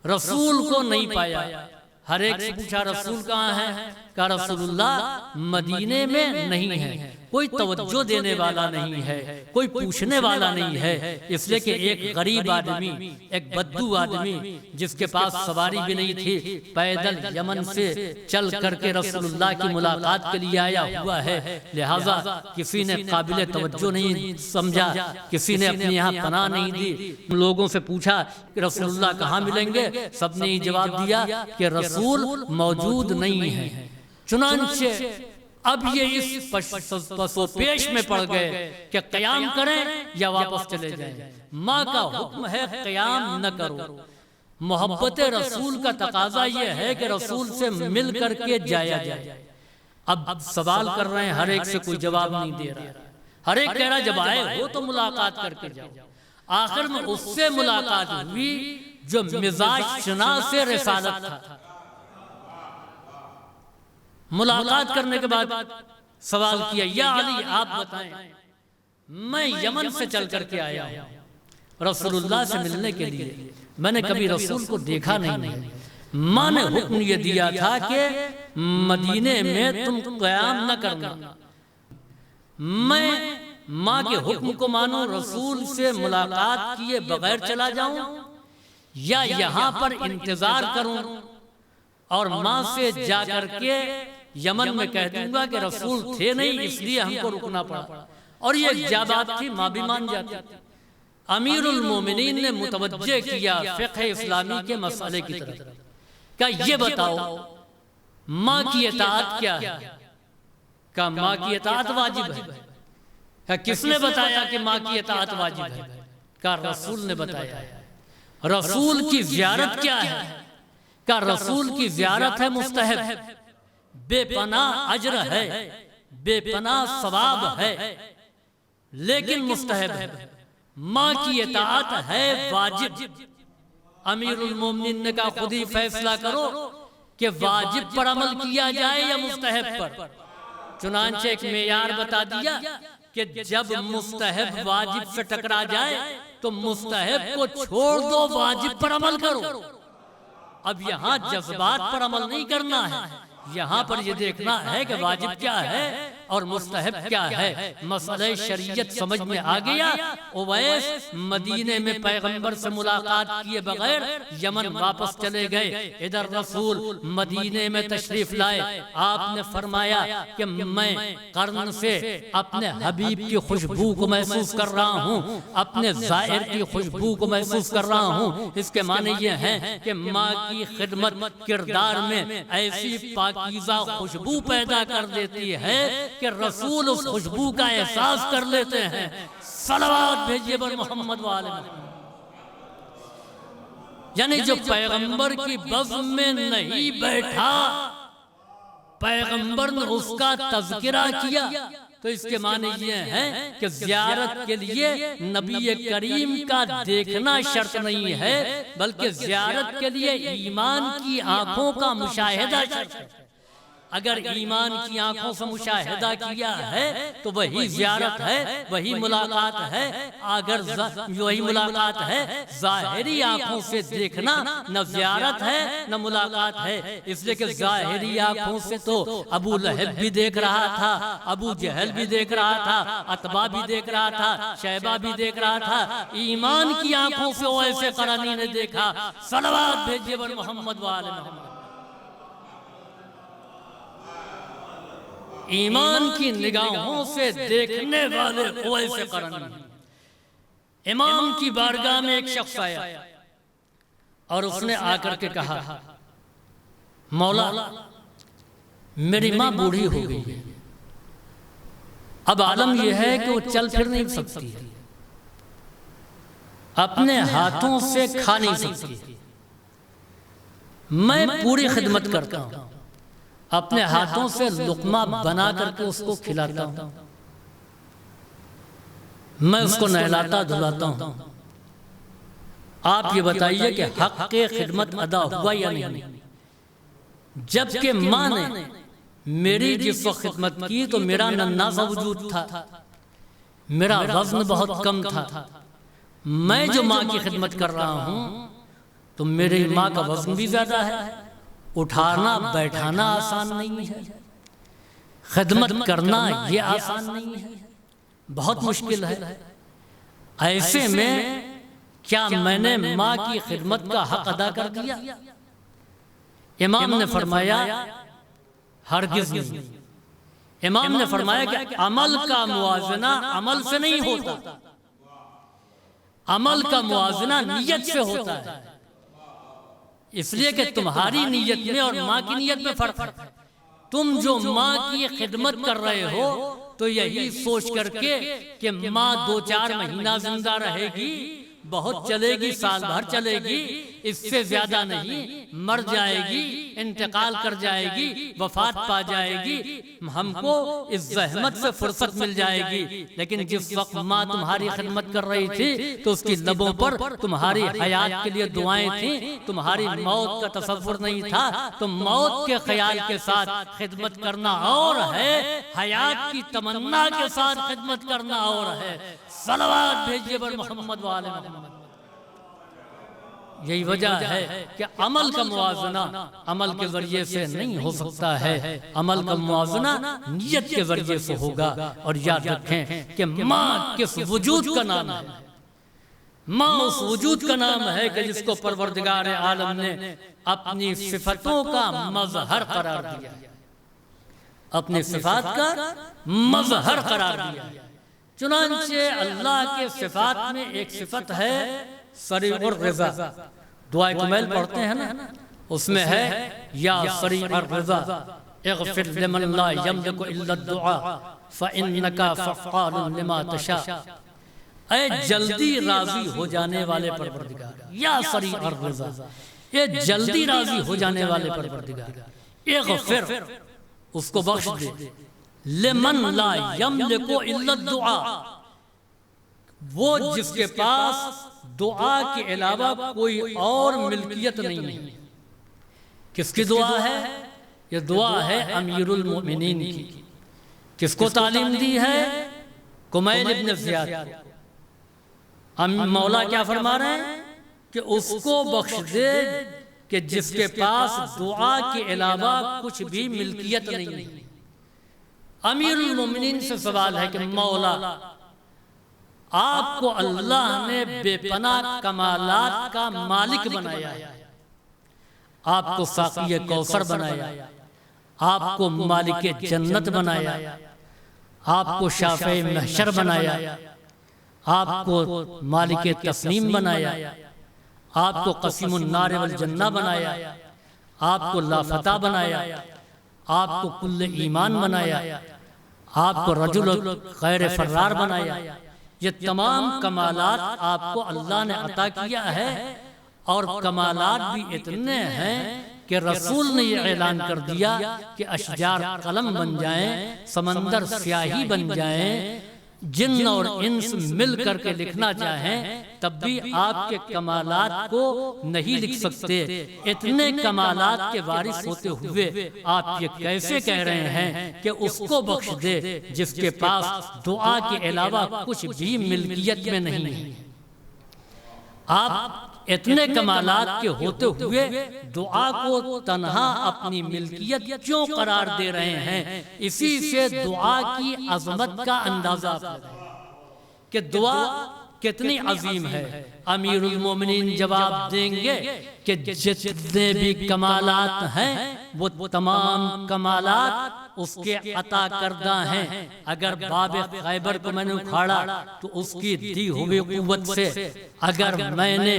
رسول کو نہیں پایا، ہر ایک سے پوچھا رسول کہاں ہے؟ کہا رسول اللہ مدینے میں نہیں ہے، کوئی توجہ دینے والا نہیں ہے، کوئی پوچھنے والا نہیں ہے، اس لیے کہ ایک غریب آدمی، ایک بدو آدمی جس کے پاس سواری بھی نہیں تھی، پیدل یمن سے چل کر کے رسول اللہ کی ملاقات کے لیے آیا ہوا ہے، لہٰذا کسی نے قابل توجہ نہیں سمجھا، کسی نے اپنے یہاں پناہ نہیں دی۔ لوگوں سے پوچھا کہ رسول اللہ کہاں ملیں گے؟ سب نے یہ جواب دیا کہ رسول موجود نہیں ہے۔ چنانچہ اب یہ اس پس و پیش میں پڑ گئے کہ قیام کریں یا واپس چلے جائیں۔ ماں کا حکم ہے قیام نہ کرو۔ محبت رسول کا تقاضا یہ ہے کہ رسول سے مل کر کے جایا جائے۔ اب سوال کر رہے ہیں، ہر ایک سے کوئی جواب نہیں دے رہا، ہر ایک کہہ رہا جب آئے ہو تو ملاقات کر کے جاؤ۔ آخر میں اس سے ملاقات ہوئی جو مزاج شناس رسالت تھا۔ ملاقات کرنے کے بعد سوال کیا، یا علی آپ بتائیں، میں یمن سے چل کر کے آیا ہوں رسول اللہ سے ملنے کے لیے، میں نے کبھی رسول کو دیکھا نہیں ہے۔ ماں نے حکم یہ دیا تھا کہ مدینے میں تم قیام نہ کرنا، میں ماں کے حکم کو مانوں، رسول سے ملاقات کیے بغیر چلا جاؤں یا یہاں پر انتظار کروں اور ماں سے جا کر کے یمن میں کہہ دوں گا کہ رسول تھے نہیں اس لیے ہم کو رکنا پڑا۔ اور یہ ایک جابات تھی، ماں بھی مان جاتی۔ امیر المومنین نے متوجہ کیا فقہ اسلامی کے مسئلے کی طرف، کہا یہ بتاؤ ماں کی اطاعت کیا ہے؟ کہا ماں کی اطاعت واجب ہے۔ کہا کس نے بتایا کہ ماں کی اطاعت واجب ہے؟ کہا رسول نے بتایا ہے۔ رسول کی زیارت کیا ہے؟ کہا رسول کی زیارت ہے مستحب، بے پناہ اجر ہے، بے پناہ ثواب ہے، لیکن مستحب ہے۔ ماں کی اطاعت ہے واجب۔ امیر المومنین نے کہا خود ہی فیصلہ کرو کہ واجب پر عمل کیا جائے یا مستحب پر۔ چنانچہ ایک معیار بتا دیا کہ جب مستحب واجب سے ٹکرا جائے تو مستحب کو چھوڑ دو، واجب پر عمل کرو۔ اب یہاں جذبات پر عمل نہیں کرنا ہے، یہاں پر یہ دیکھنا ہے کہ واجب کیا ہے اور مستحب کیا ہے۔ مسئلہ شریعت سمجھ میں آ گیا۔ اویس مدینے میں پیغمبر سے ملاقات کیے بغیر یمن واپس چلے گئے۔ ادھر رسول مدینے میں تشریف لائے، آپ نے فرمایا کہ میں قرن سے اپنے حبیب کی خوشبو کو محسوس کر رہا ہوں، اپنے زائر کی خوشبو کو محسوس کر رہا ہوں۔ اس کے معنی یہ ہے کہ ماں کی خدمت کردار میں ایسی پاکیزہ خوشبو پیدا کر دیتی ہے کہ رسول اس خوشبو کا احساس کر لیتے ہیں۔ صلوات بھیجیے بر محمد والے محمد۔ یعنی جو پیغمبر کی بزم میں نہیں بیٹھا، پیغمبر نے اس کا تذکرہ کیا، تو اس کے معنی یہ ہے کہ زیارت کے لیے نبی کریم کا دیکھنا شرط نہیں ہے، بلکہ زیارت کے لیے ایمان کی آنکھوں کا مشاہدہ شرط ہے۔ اگر ایمان کی آنکھوں سے مشاہدہ کیا ہے تو وہی زیارت ہے، وہی ملاقات ہے۔ اگر وہی ملاقات ہے، ظاہری آنکھوں سے دیکھنا نہ زیارت ہے نہ ملاقات ہے۔ اس لیے کہ ظاہری آنکھوں سے تو ابو لہب بھی دیکھ رہا تھا، ابو جہل بھی دیکھ رہا تھا، عتبہ بھی دیکھ رہا تھا، شیبہ بھی دیکھ رہا تھا۔ ایمان کی آنکھوں سے وہ ایسے قرنی نے دیکھا۔ صلوات بھیجیے بر محمد وآل محمد۔ ایمان کی نگاہوں سے دیکھنے والے اویس قرنی۔ امام کی بارگاہ میں ایک شخص آیا اور اس نے آ کر کے کہا، مولا میری ماں بوڑھی ہو گئی ہے، اب عالم یہ ہے کہ وہ چل پھر نہیں سکتی، اپنے ہاتھوں سے کھا نہیں سکتی، میں پوری خدمت کرتا ہوں، اپنے ہاتھوں سے لقمہ بنا کر کے اس کو کھلاتا ہوں، میں اس کو نہلاتا دھلاتا ہوں، آپ یہ بتائیے کہ حق کے خدمت ادا ہوا یا نہیں؟ جبکہ ماں نے میری جس وقت خدمت کی تو میرا ننھا سا وجود تھا، میرا وزن بہت کم تھا، میں جو ماں کی خدمت کر رہا ہوں تو میری ماں کا وزن بھی زیادہ ہے، اٹھانا بیٹھانا آسان نہیں ہے، خدمت کرنا یہ آسان نہیں ہے، بہت مشکل ہے۔ ایسے میں کیا میں نے ماں کی خدمت کا حق ادا کر دیا؟ امام نے فرمایا ہرگز نہیں۔ امام نے فرمایا کہ عمل کا موازنہ عمل سے نہیں ہوتا، عمل کا موازنہ نیت سے ہوتا ہے، اس لیے کہ تمہاری نیت میں اور ماں کی نیت میں فرق ہے۔ تم جو ماں کی خدمت کر رہے ہو تو یہی سوچ کر کے کہ ماں 2-4 مہینہ زندہ رہے گی، بہت چلے گی، سال بھر چلے گی، اس سے زیادہ نہیں، مر جائے گی، انتقال کر جائے گی، وفات پا جائے گی، ہم کو اس زحمت سے فرصت مل جائے گی۔ لیکن جس وقت ماں تمہاری خدمت کر رہی تھی تو اس کی لبوں پر تمہاری حیات کے لیے دعائیں تھیں، تمہاری موت کا تصور نہیں تھا، تو موت کے خیال کے ساتھ خدمت کرنا اور ہے، حیات کی تمنا کے ساتھ خدمت کرنا اور ہے۔ صلوات بھیجیے بر محمد وآل محمد۔ یہی وجہ ہے کہ عمل کا موازنہ عمل کے ذریعے سے نہیں ہو سکتا ہے، عمل کا موازنہ نیت کے ذریعے سے ہوگا۔ اور یاد رکھیں کہ ماں کس وجود کا نام ہے؟ ماں اس وجود کا نام ہے کہ جس کو پروردگار عالم نے اپنی صفتوں کا مظہر قرار دیا، اپنی صفات کا مظہر قرار دیا۔ چنانچہ اللہ کے صفات میں ایک صفت ہے سریع الرضا، دعائے کمیل پڑھتے ہیں نا، اس میں ہے یا سریع الرضا اغفر لمن لا یملک الا الدعاء فانک فعال لما تشاء۔ اے جلدی راضی ہو جانے والے پروردگار، یا سریع الرضا، اے جلدی راضی ہو جانے والے پروردگار، اغفر، اس کو بخش دے، لمن لا یملک الا الدعاء، وہ جس کے پاس دعا کے علاوہ کوئی اور ملکیت نہیں ہے۔ کس کی دعا ہے؟ یہ دعا ہے امیر المؤمنین کی۔ کس کو تعلیم دی ہے؟ کمیل ابن زیاد کو۔ مولا کیا فرما رہے ہیں کہ اس کو بخش دے کہ جس کے پاس دعا کے علاوہ کچھ بھی ملکیت نہیں ہے۔ امیر المؤمنین سے سوال ہے کہ مولا آپ کو اللہ نے بے پناہ کمالات کا مالک بنایا ہے، آپ کو ساقی کوثر بنایا، آپ کو مالک جنت بنایا، آپ کو شافع محشر بنایا، آپ کو مالک تسنیم بنایا، آپ کو قسیم النار والجنہ بنایا، آپ کو لافتہ بنایا، آپ کو کل ایمان بنایا، آپ کو رجل غیر فرار بنایا۔ یہ تمام کمالات آپ کو اللہ نے عطا کیا ہے، اور کمالات بھی اتنے ہیں کہ رسول نے یہ اعلان کر دیا کہ اشجار قلم بن جائیں، سمندر سیاہی بن جائیں، جن اور انس مل کر کے لکھنا چاہیں تب بھی آپ کے کمالات کو نہیں لکھ سکتے۔ اتنے کمالات کے وارث ہوتے ہوئے آپ یہ کیسے کہہ رہے ہیں کہ اس کو بخش دے جس کے پاس دعا کے علاوہ کچھ بھی ملکیت میں نہیں ہے؟ آپ اتنے کمالات کے ہوتے ہوئے دعا کو تنہا اپنی ملکیت کیوں قرار دے رہے ہیں؟ اسی سے دعا کی عظمت کا اندازہ کہ دعا کتنی عظیم ہے۔ امیر المومنین جواب دیں گے کہ جتنے بھی کمالات ہیں وہ تمام کمالات اس کے عطا کردہ ہیں۔ اگر باب خیبر کو میں نے اکھاڑا تو اس کی دی ہوئی قوت سے، اگر میں نے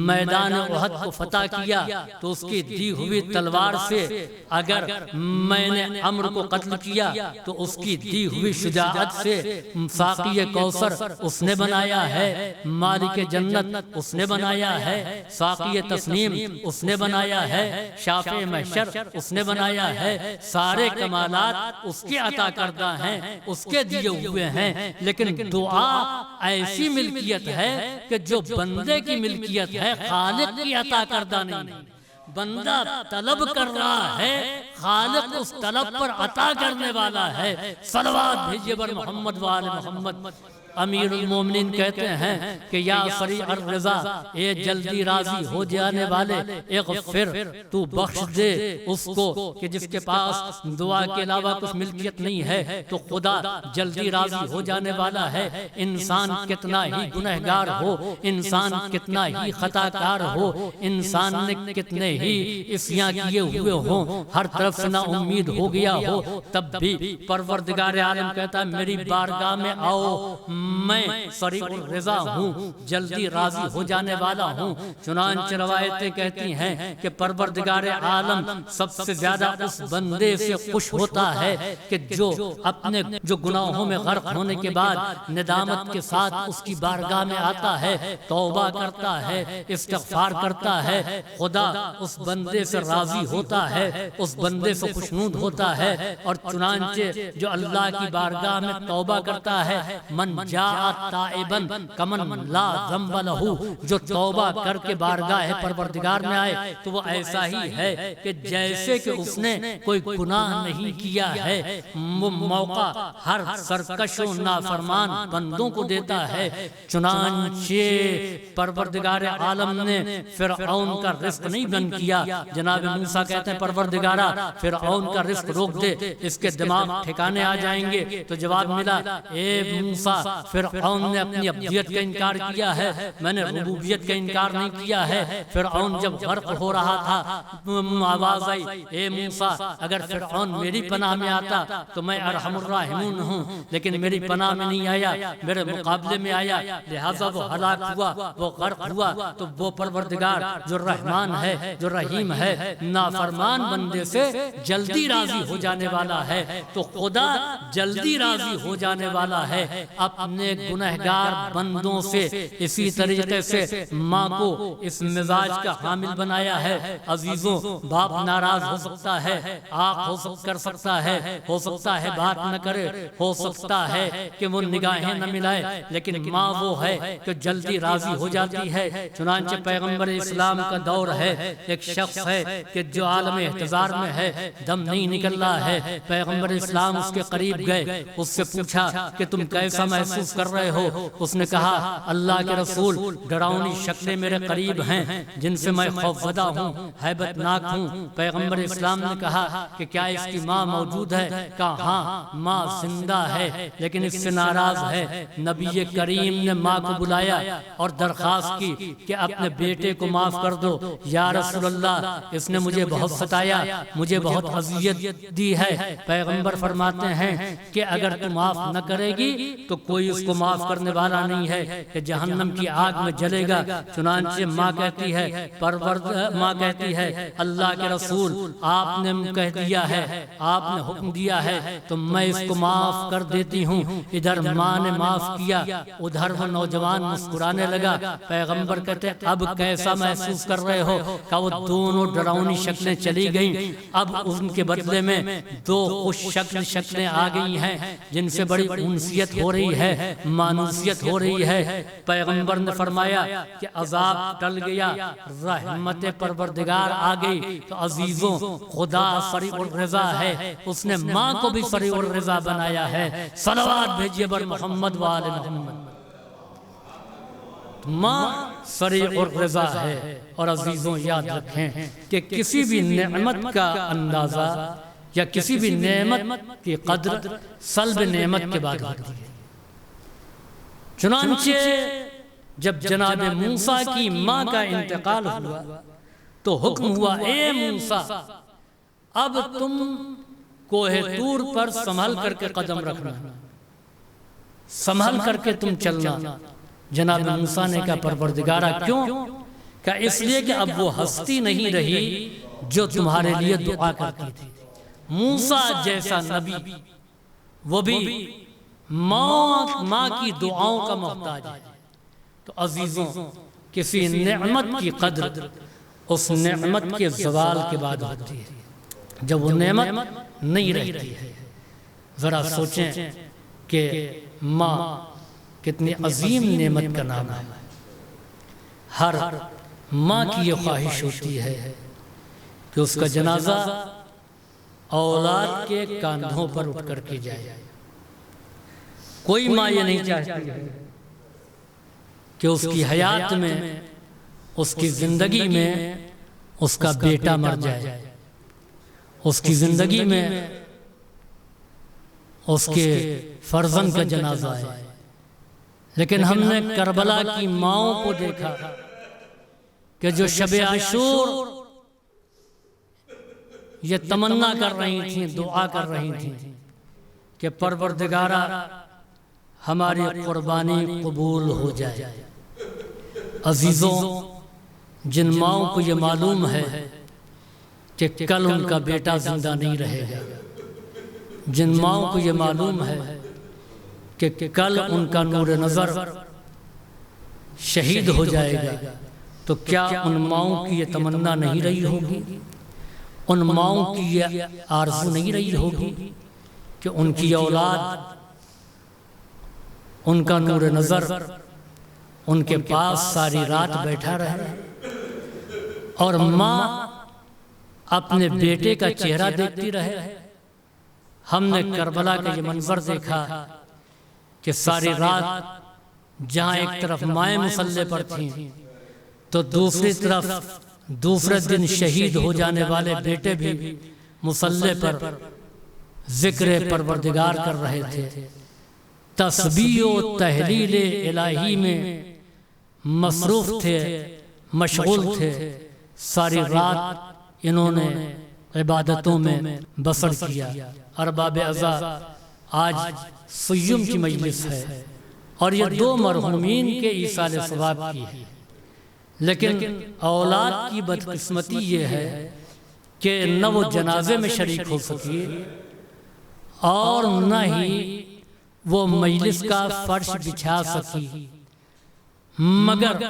میدان احد کو فتح کیا تو اس کی دی ہوئی تلوار سے، اگر میں نے عمرو کو قتل کیا تو اس کی دی ہوئی شجاعت سے، ساقی کوثر اس نے بنایا ہے، مالک جنت اس نے بنایا ہے، ساقی تسنیم اس نے بنایا ہے، شافع محشر اس نے بنایا ہے۔ سارے کمالات اس کے عطا کردہ ہیں، اس کے دیے ہوئے ہیں، لیکن دعا ایسی ملکیت ہے کہ جو بندے کی ملکیت ہے، خالق کی عطا کردہ نہیں۔ بندہ طلب کر رہا ہے، خالق اس طلب پر عطا کرنے والا ہے۔ صلوات بھیجیے بر محمد وآل محمد۔ امیر المومنین کہتے ہیں کہ یا سریع الرضا، اے جلدی راضی ہو جانے والے، اغفر، تو بخش دے اس کو کہ جس کے پاس دعا کے علاوہ کچھ ملکیت نہیں ہے، تو خدا جلدی راضی ہو جانے والا ہے۔ انسان کتنا ہی گنہگار ہو، انسان کتنا ہی خطا کار ہو، انسان نے کتنے ہی عصیاں کیے ہوئے ہوں، ہر طرف سے نا امید ہو گیا ہو، تب بھی پروردگار عالم کہتا ہے میری بارگاہ میں آؤ، میں سریع الرضا ہوں، جلدی راضی ہو جانے والا ہوں۔ چنانچہ روایتیں کہتی ہیں کہ پروردگار عالم سب سے زیادہ اس بندے سے خوش ہوتا ہے کہ جو گناہوں میں غرق ہونے کے بعد ندامت کے ساتھ اس کی بارگاہ میں آتا ہے، توبہ کرتا ہے، استغفار کرتا ہے، خدا اس بندے سے راضی ہوتا ہے، اس بندے سے خوشنود ہوتا ہے۔ اور چنانچہ جو اللہ کی بارگاہ میں توبہ کرتا ہے، من جاء تائبا کمن لا ذنب لہ، جو توبہ کر کے بارگاہ پروردگار میں آئے تو وہ ایسا ہی ہے کہ جیسے کہ اس نے کوئی گناہ نہیں کیا ہے۔ وہ موقع ہر سرکش و نافرمان بندوں کو دیتا ہے۔ چنانچہ پروردگار عالم نے فرعون کا رزق نہیں بند کیا۔ جناب موسیٰ کہتے ہیں پروردگارا فرعون کا رزق روک دے، اس کے دماغ ٹھکانے آ جائیں گے۔ تو جواب ملا اے موسیٰ، فرعون نے اپنی ابدیت کا انکار کیا ہے، میں نے ربوبیت کا انکار نہیں کیا ہے۔ فرعون جب غرق ہو رہا تھا آواز آئی اے موسیٰ اگر فرعون میری پناہ میں آتا تو میں ارحم الراحمین ہوں، لیکن میری پناہ میں نہیں آیا، میرے مقابلے میں آیا، لہٰذا وہ ہلاک ہوا، وہ غرق ہوا۔ تو وہ پروردگار جو رحمان ہے، جو رحیم ہے، نافرمان بندے سے جلدی راضی ہو جانے والا ہے۔ تو خدا جلدی راضی ہو جانے والا ہے اپنے گنہگار بندوں سے۔ اسی طریقے سے ماں کو اس مزاج کا حامل بنایا ہے۔ عزیزوں، باپ ناراض ہو سکتا ہے، آنکھ کر سکتا ہے، ہو سکتا ہے بات نہ کرے، ہو سکتا ہے کہ وہ نگاہیں نہ ملائے، لیکن ماں وہ ہے کہ جلدی راضی ہو جاتی ہے۔ چنانچہ پیغمبر اسلام کا دور ہے، ایک شخص ہے کہ جو عالم احتضار میں ہے، دم نہیں نکل رہا ہے۔ پیغمبر اسلام اس کے قریب گئے، اس سے پوچھا کہ تم کیسا محسوس کر رہے ہو؟ اس نے کہا اللہ کے رسول، ڈراؤنی شکلیں میرے قریب ہیں جن سے میں خوفزدہ ہوں، ہیبت ناک ہوں۔ پیغمبر اسلام نے کہا کہ کیا اس کی ماں موجود ہے؟ کہا ہاں ماں زندہ ہے لیکن اس سے ناراض ہے۔ نبی کریم نے ماں کو بلایا اور درخواست کی کہ اپنے بیٹے کو معاف کر دو۔ یا رسول اللہ، اس نے مجھے بہت ستایا، مجھے بہت اذیت دی ہے۔ پیغمبر فرماتے ہیں کہ اگر تم معاف نہ کرے گی تو کوئی اس کو معاف کرنے والا نہیں ہے کہ جہنم کی آگ میں جلے گا۔ چنانچہ ماں کہتی ہے اللہ کے رسول، آپ نے کہہ دیا ہے، آپ نے حکم دیا ہے تو میں اس کو معاف کر دیتی ہوں۔ ادھر ماں نے معاف کیا، ادھر وہ نوجوان مسکرانے لگا۔ پیغمبر کہتے اب کیسا محسوس کر رہے ہو؟ کہ وہ دونوں ڈراؤنی شکلیں چلی گئیں، اب ان کے بدلے میں دو خوش شکلیں آ گئی ہیں جن سے بڑی انسیت ہو رہی ہے، مانوسیت ہو رہی ہے۔ پیغمبر نے فرمایا کہ عذاب ٹل گیا، رحمت پروردگار آ گئی۔ تو عزیزوں، خدا سریع الرضا ہے، اس نے ماں کو بھی سریع الرضا بنایا ہے۔ صلوات بھیجیے بر محمد وآل محمد۔ ماں سریع الرضا ہے۔ اور عزیزوں یاد رکھیں کہ کسی بھی نعمت کا اندازہ یا کسی بھی نعمت کی قدر سلب نعمت کے بعد ہوتی ہے۔ چنانچہ جب جناب موسیٰ کی ماں کا انتقال ہوا تو حکم ہوا اے موسیٰ، اب تم کوہ طور پر سنبھل کر کے قدم رکھنا، سنبھل کر کے تم چلنا۔ جناب موسیٰ نے کہا پروردگارا کیوں؟ کہ اس لیے کہ اب وہ ہستی نہیں رہی جو تمہارے لیے دعا کرتی تھی۔ موسیٰ جیسا نبی، وہ بھی ماں کی دعاؤں کا محتاج ہے۔ تو عزیزوں، کسی نعمت کی قدر اس نعمت کے زوال کے بعد ہوتی ہے، جب وہ نعمت نہیں رہتی ہے۔ ذرا سوچیں کہ ماں کتنی عظیم نعمت کا نام ہے۔ ہر ماں کی یہ خواہش ہوتی ہے کہ اس کا جنازہ اولاد کے کاندھوں پر اٹھ کر کے جائے۔ کوئی ماں یہ نہیں چاہتی ہے کہ اس کی حیات میں، اس کی زندگی میں اس کا بیٹا مر جائے، اس کی زندگی میں اس کے فرزند کا جنازہ ہے۔ لیکن ہم نے کربلا کی ماؤں کو دیکھا کہ جو شب عاشور یہ تمنا کر رہی تھیں، دعا کر رہی تھیں کہ پروردگارا ہماری قربانی قبول ہو جائے۔ عزیزوں، جن ماؤں کو یہ معلوم ہے کہ کل ان کا بیٹا زندہ نہیں رہے گا، جن ماؤں کو یہ معلوم ہے کہ کل ان کا نور نظر شہید ہو جائے گا، تو کیا ان ماؤں کی یہ تمنا نہیں رہی ہوگی، ان ماؤں کی یہ آرزو نہیں رہی ہوگی کہ ان کی اولاد، ان کا نور نظر ان کے پاس ساری رات بیٹھا رہے، اور ماں اپنے بیٹے کا چہرہ دیکھتی رہے۔ ہم نے کربلا کا یہ منظر دیکھا کہ ساری رات جہاں ایک طرف مائیں مصلی پر تھیں تو دوسری طرف دوسرے دن شہید ہو جانے والے بیٹے بھی مصلی پر ذکر پروردگار کر رہے تھے، تسبیح و تہلیل الہی میں مصروف تھے، مشغول تھے۔ ساری رات انہوں نے عبادتوں میں بسر کیا۔ ارباب عزا، آج سیم کی مجلس ہے اور یہ دو مرحومین کے ایصال ثواب کی ہے، لیکن اولاد کی بدقسمتی یہ ہے کہ نہ وہ جنازے میں شریک ہو سکی اور نہ ہی وہ مجلس کا فرش بچھا سکی، مگر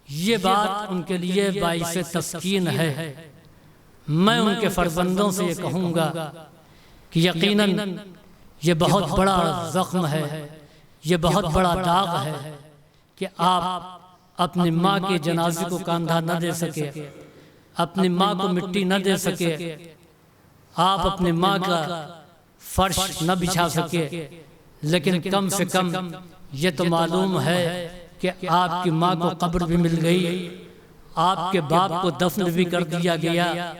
یہ بات ان کے لیے باعث تسکین ہے۔ میں ان کے فرزندوں سے یہ کہوں گا کہ یقیناً یہ بہت بڑا زخم ہے، یہ بہت بڑا داغ ہے کہ آپ اپنی ماں کے جنازے کو کاندھا نہ دے سکے، اپنی ماں کو مٹی نہ دے سکے، آپ اپنی ماں کا فرش نہ بچھا سکے، لیکن کم سے کم یہ تو معلوم ہے کہ آپ کی ماں کو قبر بھی مل گئی، آپ کے باپ کو دفن بھی کر دیا گیا،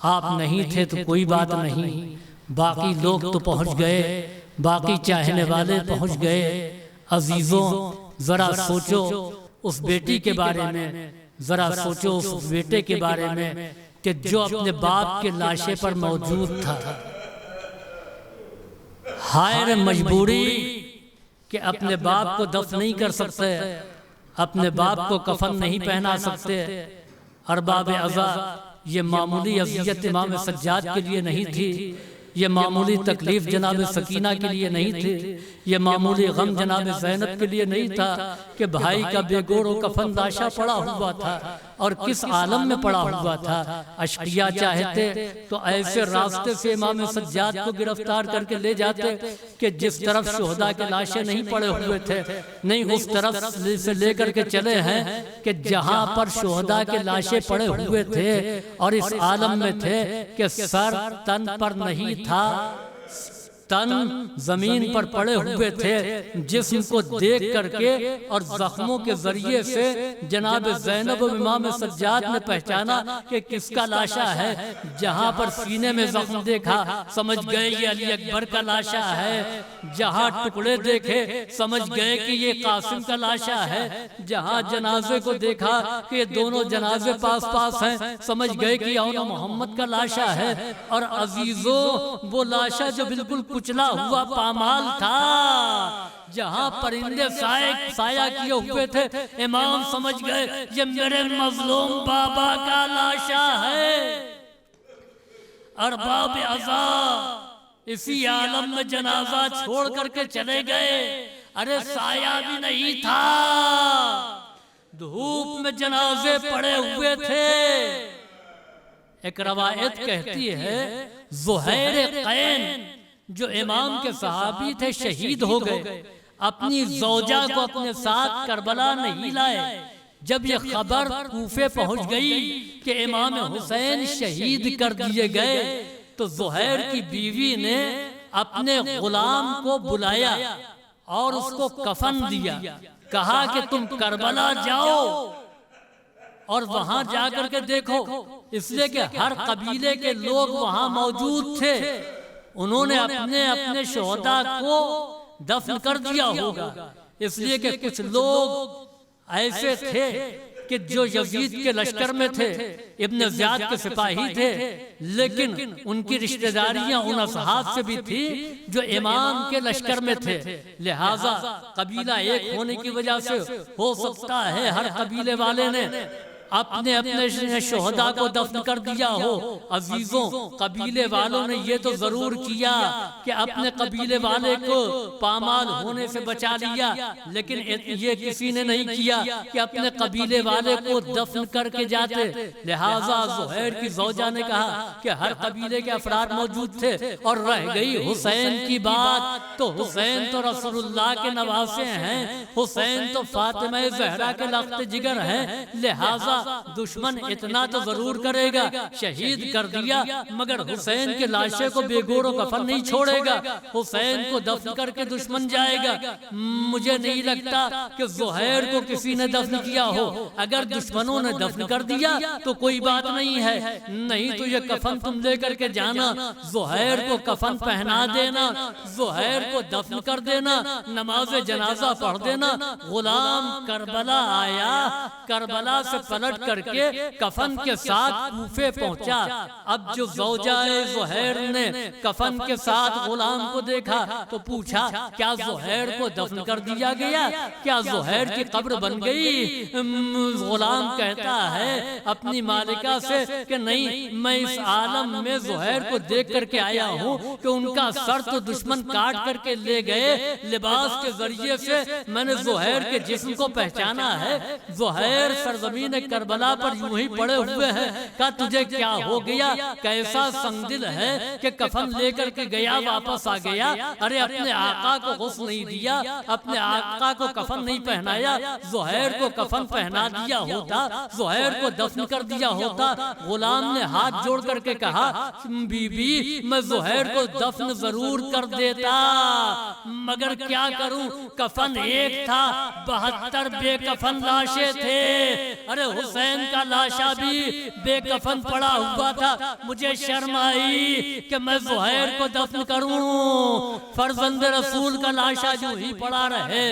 آپ نہیں تھے تو کوئی بات نہیں، باقی لوگ تو پہنچ گئے، باقی چاہنے والے پہنچ گئے۔ عزیزوں، ذرا سوچو اس بیٹی کے بارے میں، ذرا سوچو اس بیٹے کے بارے میں کہ جو اپنے باپ کے لاشے پر موجود تھا، ہائے مجبوری کہ اپنے باپ کو دفن نہیں کر سکتے، اپنے باپ کو کفن نہیں پہنا سکتے۔ ارباب عزا، یہ معمولی اذیت امام سجاد کے لیے نہیں تھی، یہ معمولی تکلیف جناب سکینہ کے لیے نہیں تھی، یہ معمولی غم جناب زینب کے لیے نہیں تھا کہ بھائی کا بے گور و کفن لاشا پڑا ہوا تھا، اور کس عالم میں پڑا ہوا تھا۔ اشقیاء چاہتے تو ایسے راستے سے امام سجاد کو گرفتار کر کے لے جاتے کہ جس طرف شہداء کے لاشیں نہیں پڑے ہوئے تھے، نہیں اس طرف سے لے کر کے چلے ہیں کہ جہاں پر شہداء کے لاشیں پڑے ہوئے تھے اور اس عالم میں تھے کہ سر تن پر نہیں تھا، تن زمین پر پڑے ہوئے تھے، جسم کو دیکھ کر کے اور زخموں کے ذریعے سے جناب زینب و امام سجاد نے پہچانا کہ کس کا لاشا ہے۔ جہاں پر سینے میں زخم دیکھا سمجھ گئے یہ علی اکبر کا لاشا ہے، جہاں ٹکڑے دیکھے سمجھ گئے کہ یہ قاسم کا لاشا ہے، جہاں جنازے کو دیکھا کہ یہ دونوں جنازے پاس پاس ہیں سمجھ گئے کہ یہ محمد کا لاشا ہے۔ اور عزیزوں، وہ لاشا جو بالکل کچلا ہوا پامال تھا، جہاں پرندے سایہ کیے ہوئے تھے، امام سمجھ گئے یہ میرے مظلوم بابا کا لاشا ہے۔ ارباب عزا اسی عالم میں جنازہ چھوڑ کر کے چلے گئے، ارے سایہ بھی نہیں تھا، دھوپ میں جنازے پڑے ہوئے تھے۔ ایک روایت کہتی ہے زہیر قین جو امام کے صحابی تھے شہید ہو گئے، اپنی زوجہ کو اپنے ساتھ کربلا نہیں لائے، جب یہ خبر کوفے پہنچ گئی کہ امام حسین شہید کر دیے گئے تو زہیر کی بیوی نے اپنے غلام کو بلایا اور اس کو کفن دیا، کہا کہ تم کربلا جاؤ اور وہاں جا کر کے دیکھو، اس لیے کہ ہر قبیلے کے لوگ وہاں موجود تھے، انہوں نے اپنے اپنے شہداء کو دفن کر دیا ہوگا، اس لیے کہ کچھ لوگ ایسے تھے کہ جو یزید کے لشکر میں تھے، ابن زیاد کے سپاہی تھے، لیکن ان کی رشتہ داریاں ان اصحاب سے بھی تھی جو امام کے لشکر میں تھے، لہٰذا قبیلہ ایک ہونے کی وجہ سے ہو سکتا ہے ہر قبیلے والے نے اپنے اپنے شہداء کو دفن کر دیا ہو۔ عزیزوں، قبیلے والوں نے یہ تو ضرور کیا کہ اپنے قبیلے والے کو پامال ہونے سے بچا لیا، لیکن یہ کسی نے نہیں کیا کہ اپنے قبیلے والے کو دفن کر کے جاتے، لہٰذا زہیر کی زوجہ نے کہا کہ ہر قبیلے کے افراد موجود تھے اور رہ گئی حسین کی بات، تو حسین تو رسول اللہ کے نواسے ہیں، حسین تو فاطمہ زہرا کے لخت جگر ہیں، لہٰذا دشمن اتنا تو ضرور کرے گا، شہید کر دیا مگر حسین کے لاشے کو بے گور و کفن نہیں چھوڑے گا، حسین کو دفن کر کے دشمن جائے گا۔ مجھے نہیں لگتا کہ زہیر کو کسی نے دفن کیا ہو، اگر دشمنوں نے دفن کر دیا تو کوئی بات نہیں ہے، نہیں تو یہ کفن تم لے کر کے جانا، زہیر کو کفن پہنا دینا، زہیر کو دفن کر دینا، نماز جنازہ پڑھ دینا۔ غلام کربلا آیا، کربلا سے پلٹ کر کے کفن کے ساتھ کوفے پہنچا۔ اب جو زوجہ زہیر نے کفن کے ساتھ غلام کو دیکھا تو پوچھا کیا زہیر کو دفن کر دیا گیا، کیا زہیر کی قبر بن گئی؟ غلام کہتا ہے اپنی مالکہ سے کہ نہیں، میں اس عالم میں زہیر کو دیکھ کر کے آیا ہوں کہ ان کا سر تو دشمن کاٹ کر کے لے گئے، لباس کے ذریعے سے میں نے زہیر کے جسم کو پہچانا ہے۔ زہیر سرزمین کربلا پر یوں ہی پڑے ہوئے ہیں، کہا تجھے کیا ہو گیا، کیسا سنگدل ہے کہ کفن لے کر کے گیا واپس آ گیا، ارے اپنے آقا کو غسل نہیں دیا، اپنے آقا کو کفن نہیں پہنایا، زہیر کو کفن پہنا دیا ہوتا، زہیر کو دفن کر دیا ہوتا۔ غلام نے ہاتھ جوڑ کر کے کہا بی بی میں زہیر کو دفن ضرور کر دیتا مگر کیا کروں، کفن ایک تھا، 72 بے کفن لاشیں تھے، ارے حسین کا لاشا بھی بے کفن پڑا ہوا تھا، مجھے شرم آئی کہ میں زہیر کو دفن کروں، فرزند رسول کا لاشا جو ہی پڑا رہے۔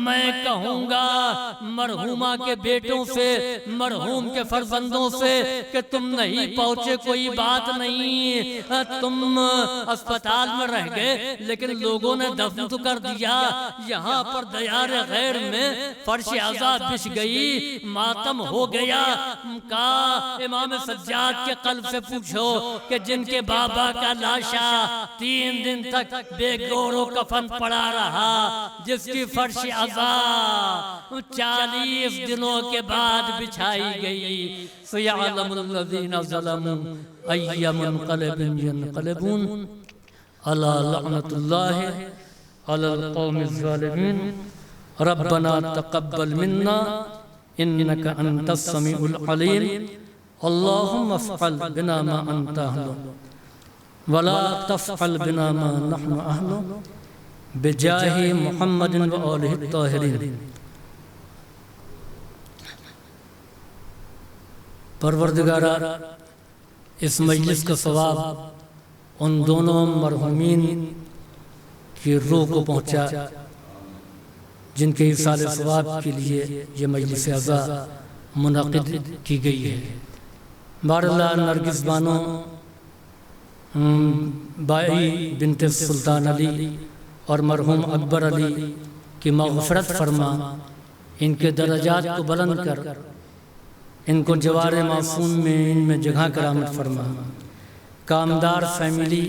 میں کہوں گا مرحومہ کے بیٹوں سے، مرحوم کے فرزندوں سے کہ تم نہیں پہنچے کوئی بات نہیں، تم اسپتال میں رہ گئے لیکن لوگوں نے دفن تو کر دیا۔ یہاں پر دیار غیر میں فرش عذاب بچھ گئی، ماتم ہو گیا۔ کہا امام سجاد کے قلب سے پوچھو کہ جن کے بابا کا لاشا 3 دن تک بے گور و کفن پڑا رہا، جس کی فرش عذاب 40 دنوں کے بعد بچھائی گئی، سَيَعْلَمُ الَّذِينَ ظَلَمُوا أَيَّ مُنقَلِبٍ يَنقَلِبُونَ أَلَا لَعْنَةُ اللَّهِ عَلَى الْقَوْمِ الظَّالِمِينَ رَبَّنَا تَقَبَّلْ مِنَّا إِنَّكَ أَنْتَ السَّمِيعُ الْعَلِيمُ اللهم افعل بنا ما أنت أهله ولا تفعل بنا ما نحن أهله بجاه محمد وآله الطاهرين۔ پروردگارا، اس مجلس کا ثواب ان دونوں مرحومین کی روح کو پہنچا جن کے ایصال ثواب کے لیے یہ مجلس عزا منعقد کی گئی ہے۔ باراللہ نرگس بانو بائی بنت سلطان علی اور مرحوم اکبر علی کی مغفرت فرما، ان کے درجات کو بلند کر، ان کو جوار معصوم میں ان میں جگہ کرامت فرما۔ کامدار فیملی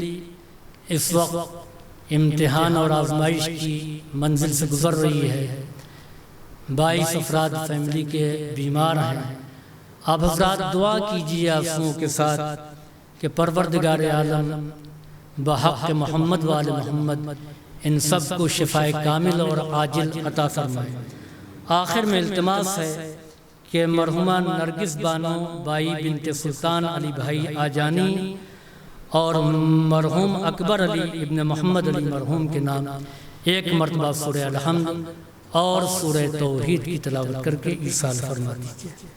اس وقت امتحان اور آزمائش کی منزل سے گزر رہی ہے، 22 افراد فیملی کے بیمار ہیں۔ آپ حضرات دعا کیجیے آنسوؤں کے ساتھ کہ پروردگار عالم بحق محمد وآل محمد ان سب کو شفائے کامل اور عاجل عطا فرمائے۔ آخر میں التماس ہے کہ مرحومہ نرگس بانو بائی بنت سلطان علی بھائی آجانی اور مرحوم اکبر علی ابن محمد علی مرحوم کے نام ایک مرتبہ سورہ الحمد اور سورہ توحید کی تلاوت کر کے ایصال فرما دیجیے۔